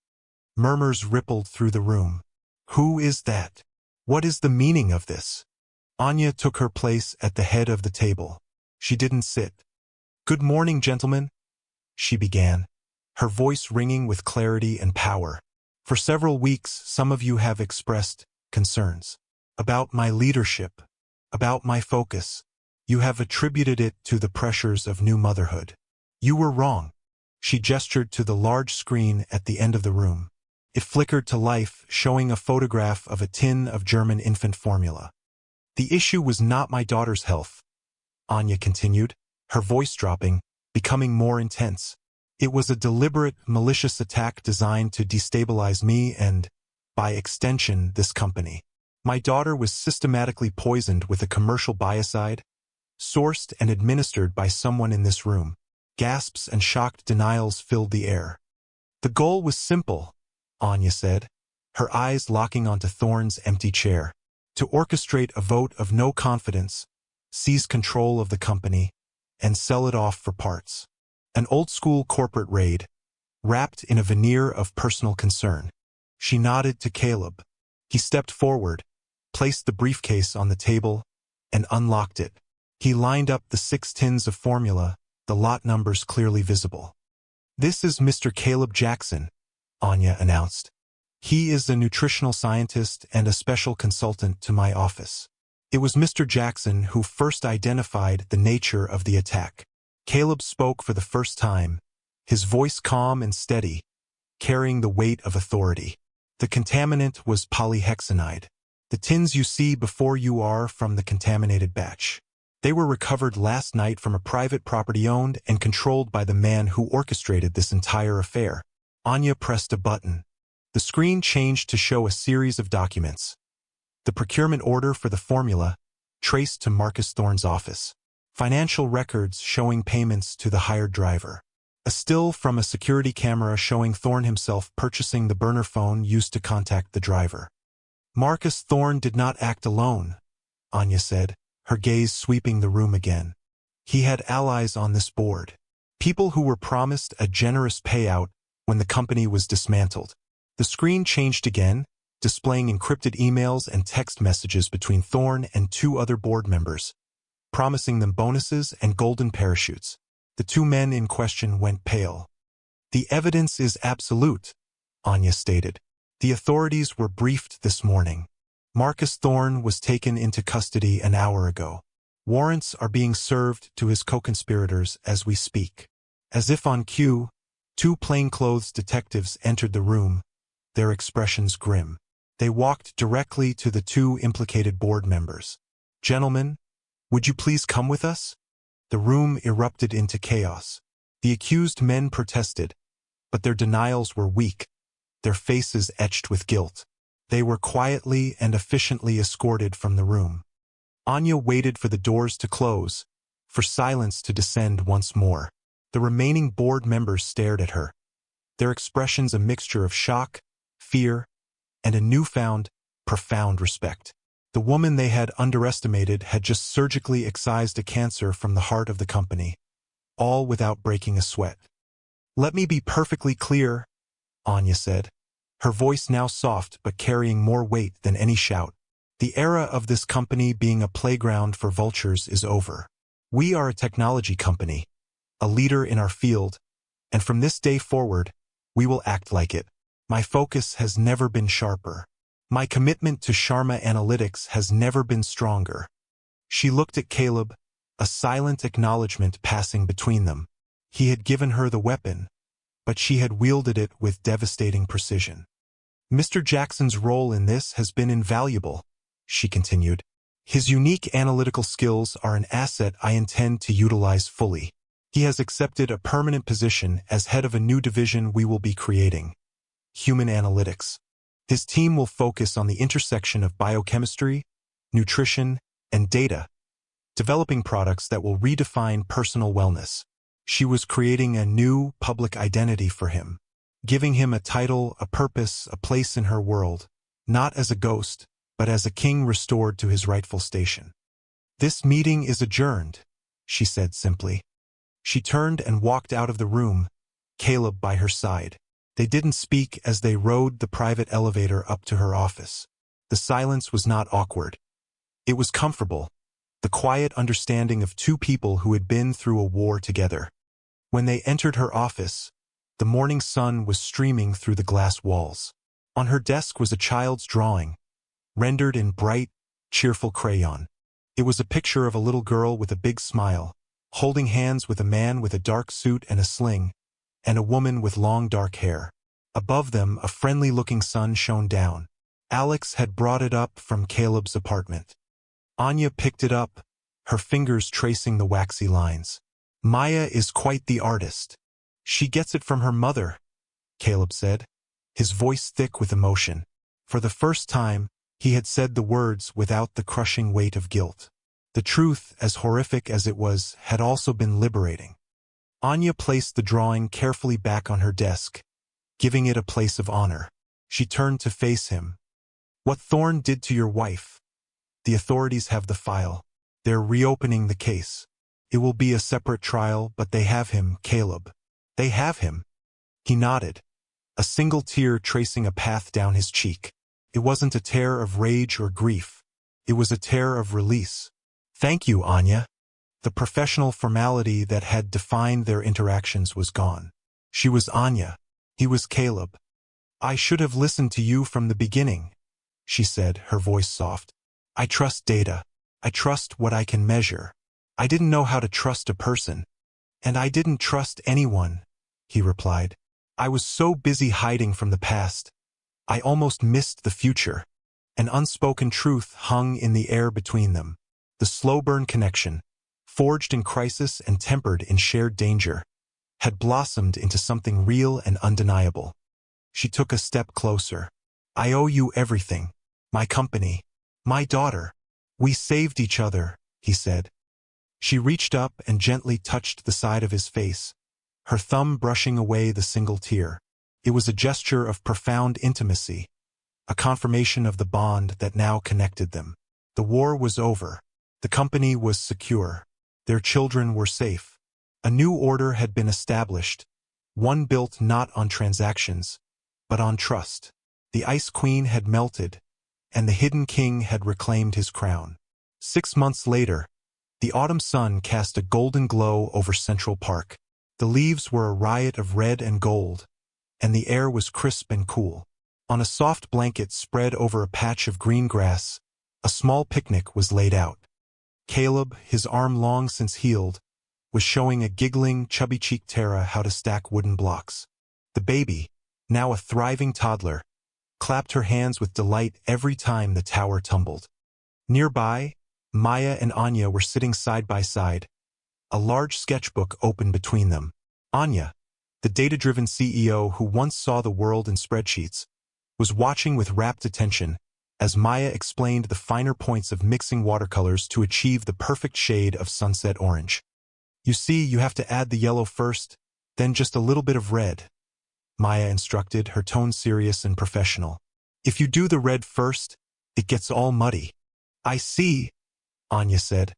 Murmurs rippled through the room. "Who is that? What is the meaning of this?" Anya took her place at the head of the table. She didn't sit. "Good morning, gentlemen," she began, her voice ringing with clarity and power. "For several weeks, some of you have expressed concerns about my leadership, about my focus. You have attributed it to the pressures of new motherhood. You were wrong." She gestured to the large screen at the end of the room. It flickered to life, showing a photograph of a tin of German infant formula. "The issue was not my daughter's health," Anya continued, her voice dropping, becoming more intense. "It was a deliberate, malicious attack designed to destabilize me and, by extension, this company. My daughter was systematically poisoned with a commercial biocide, sourced and administered by someone in this room." Gasps and shocked denials filled the air. "The goal was simple," Anya said, her eyes locking onto Thorne's empty chair. "To orchestrate a vote of no confidence, seize control of the company, and sell it off for parts. An old-school corporate raid, wrapped in a veneer of personal concern." She nodded to Caleb. He stepped forward, placed the briefcase on the table, and unlocked it. He lined up the 6 tins of formula, the lot numbers clearly visible. "This is Mr. Caleb Jackson," Anya announced. "He is a nutritional scientist and a special consultant to my office." It was Mr. Jackson who first identified the nature of the attack. Caleb spoke for the first time, his voice calm and steady, carrying the weight of authority. The contaminant was polyhexanide. The tins you see before you are from the contaminated batch. They were recovered last night from a private property owned and controlled by the man who orchestrated this entire affair. Anya pressed a button. The screen changed to show a series of documents. The procurement order for the formula, traced to Marcus Thorne's office. Financial records showing payments to the hired driver. A still from a security camera showing Thorne himself purchasing the burner phone used to contact the driver. Marcus Thorne did not act alone, Anya said, her gaze sweeping the room again. He had allies on this board. People who were promised a generous payout when the company was dismantled. The screen changed again, displaying encrypted emails and text messages between Thorne and 2 other board members, promising them bonuses and golden parachutes. The 2 men in question went pale. The evidence is absolute, Anya stated. The authorities were briefed this morning. Marcus Thorne was taken into custody an hour ago. Warrants are being served to his co-conspirators as we speak. As if on cue, 2 plainclothes detectives entered the room, their expressions grim. They walked directly to the 2 implicated board members. Gentlemen, would you please come with us? The room erupted into chaos. The accused men protested, but their denials were weak, their faces etched with guilt. They were quietly and efficiently escorted from the room. Anya waited for the doors to close, for silence to descend once more. The remaining board members stared at her, their expressions a mixture of shock, fear, and a newfound, profound respect. The woman they had underestimated had just surgically excised a cancer from the heart of the company, all without breaking a sweat. Let me be perfectly clear, Anya said, her voice now soft but carrying more weight than any shout. The era of this company being a playground for vultures is over. We are a technology company, a leader in our field, and from this day forward, we will act like it. My focus has never been sharper. My commitment to Sharma Analytics has never been stronger. She looked at Caleb, a silent acknowledgement passing between them. He had given her the weapon, but she had wielded it with devastating precision. Mr. Jackson's role in this has been invaluable, she continued. His unique analytical skills are an asset I intend to utilize fully. He has accepted a permanent position as head of a new division we will be creating, Human Analytics. His team will focus on the intersection of biochemistry, nutrition, and data, developing products that will redefine personal wellness. She was creating a new public identity for him, giving him a title, a purpose, a place in her world, not as a ghost, but as a king restored to his rightful station. This meeting is adjourned, she said simply. She turned and walked out of the room, Caleb by her side. They didn't speak as they rode the private elevator up to her office. The silence was not awkward. It was comfortable, the quiet understanding of 2 people who had been through a war together. When they entered her office, the morning sun was streaming through the glass walls. On her desk was a child's drawing, rendered in bright, cheerful crayon. It was a picture of a little girl with a big smile, holding hands with a man with a dark suit and a sling, and a woman with long dark hair. Above them, a friendly-looking sun shone down. Alex had brought it up from Caleb's apartment. Anya picked it up, her fingers tracing the waxy lines. Maya is quite the artist. She gets it from her mother, Caleb said, his voice thick with emotion. For the first time, he had said the words without the crushing weight of guilt. The truth, as horrific as it was, had also been liberating. Anya placed the drawing carefully back on her desk, giving it a place of honor. She turned to face him. What Thorne did to your wife. The authorities have the file. They're reopening the case. It will be a separate trial, but they have him, Caleb. They have him. He nodded, a single tear tracing a path down his cheek. It wasn't a tear of rage or grief. It was a tear of release. Thank you, Anya. The professional formality that had defined their interactions was gone. She was Anya. He was Caleb. I should have listened to you from the beginning, she said, her voice soft. I trust data. I trust what I can measure. I didn't know how to trust a person. And I didn't trust anyone, he replied. I was so busy hiding from the past. I almost missed the future. An unspoken truth hung in the air between them. The slow-burn connection, forged in crisis and tempered in shared danger, had blossomed into something real and undeniable. She took a step closer. I owe you everything. My company. My daughter. We saved each other, he said. She reached up and gently touched the side of his face, her thumb brushing away the single tear. It was a gesture of profound intimacy, a confirmation of the bond that now connected them. The war was over. The company was secure. Their children were safe. A new order had been established, one built not on transactions, but on trust. The Ice Queen had melted, and the Hidden King had reclaimed his crown. 6 months later, the autumn sun cast a golden glow over Central Park. The leaves were a riot of red and gold, and the air was crisp and cool. On a soft blanket spread over a patch of green grass, a small picnic was laid out. Caleb, his arm long since healed, was showing a giggling, chubby-cheeked Tara how to stack wooden blocks. The baby, now a thriving toddler, clapped her hands with delight every time the tower tumbled. Nearby, Maya and Anya were sitting side by side, a large sketchbook open between them. Anya, the data-driven CEO who once saw the world in spreadsheets, was watching with rapt attention as Maya explained the finer points of mixing watercolors to achieve the perfect shade of sunset orange. You see, you have to add the yellow first, then just a little bit of red, Maya instructed, her tone serious and professional. If you do the red first, it gets all muddy. I see, Anya said,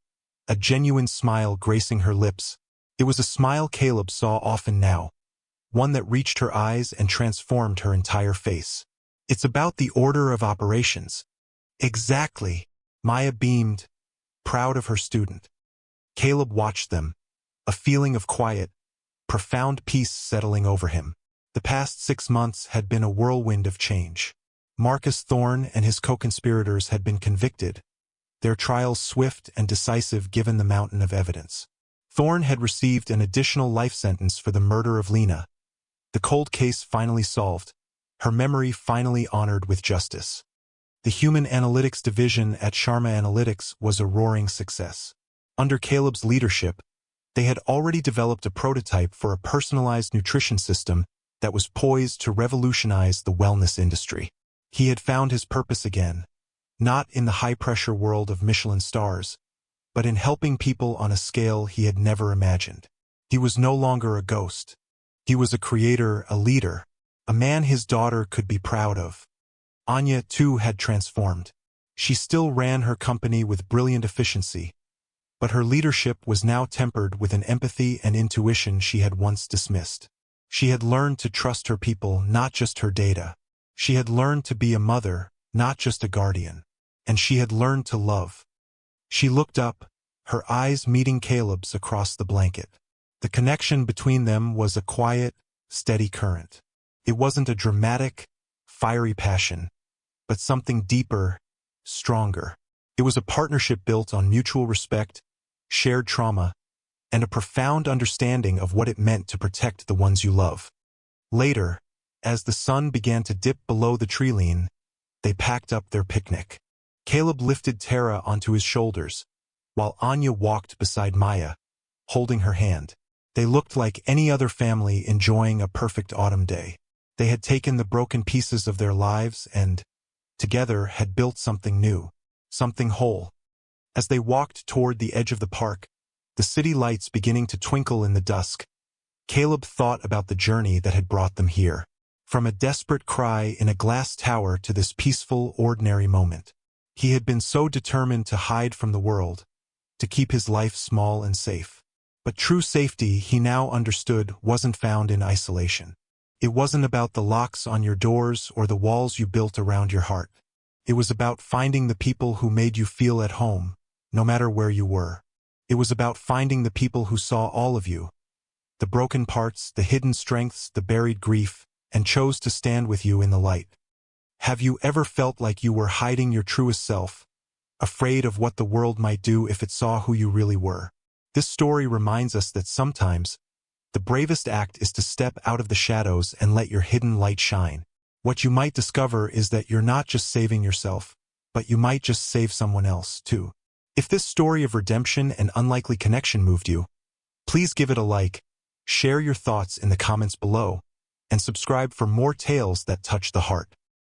a genuine smile gracing her lips. It was a smile Caleb saw often now, one that reached her eyes and transformed her entire face. It's about the order of operations. Exactly, Maya beamed, proud of her student. Caleb watched them, a feeling of quiet, profound peace settling over him. The past 6 months had been a whirlwind of change. Marcus Thorne and his co-conspirators had been convicted, their trials swift and decisive given the mountain of evidence. Thorne had received an additional life sentence for the murder of Lena. The cold case finally solved, her memory finally honored with justice. The Human Analytics Division at Sharma Analytics was a roaring success. Under Caleb's leadership, they had already developed a prototype for a personalized nutrition system that was poised to revolutionize the wellness industry. He had found his purpose again, not in the high-pressure world of Michelin stars, but in helping people on a scale he had never imagined. He was no longer a ghost. He was a creator, a leader, a man his daughter could be proud of. Anya, too, had transformed. She still ran her company with brilliant efficiency, but her leadership was now tempered with an empathy and intuition she had once dismissed. She had learned to trust her people, not just her data. She had learned to be a mother, not just a guardian. And she had learned to love. She looked up, her eyes meeting Caleb's across the blanket. The connection between them was a quiet, steady current. It wasn't a dramatic, fiery passion, but something deeper, stronger. It was a partnership built on mutual respect, shared trauma, and a profound understanding of what it meant to protect the ones you love. Later, as the sun began to dip below the treeline, they packed up their picnic. Caleb lifted Tara onto his shoulders, while Anya walked beside Maya, holding her hand. They looked like any other family enjoying a perfect autumn day. They had taken the broken pieces of their lives and, together, had built something new, something whole. As they walked toward the edge of the park, the city lights beginning to twinkle in the dusk, Caleb thought about the journey that had brought them here. From a desperate cry in a glass tower to this peaceful, ordinary moment. He had been so determined to hide from the world, to keep his life small and safe. But true safety, he now understood, wasn't found in isolation. It wasn't about the locks on your doors or the walls you built around your heart. It was about finding the people who made you feel at home, no matter where you were. It was about finding the people who saw all of you, the broken parts, the hidden strengths, the buried grief, and chose to stand with you in the light. Have you ever felt like you were hiding your truest self, afraid of what the world might do if it saw who you really were? This story reminds us that sometimes, the bravest act is to step out of the shadows and let your hidden light shine. What you might discover is that you're not just saving yourself, but you might just save someone else, too. If this story of redemption and unlikely connection moved you, please give it a like, share your thoughts in the comments below, and subscribe for more tales that touch the heart.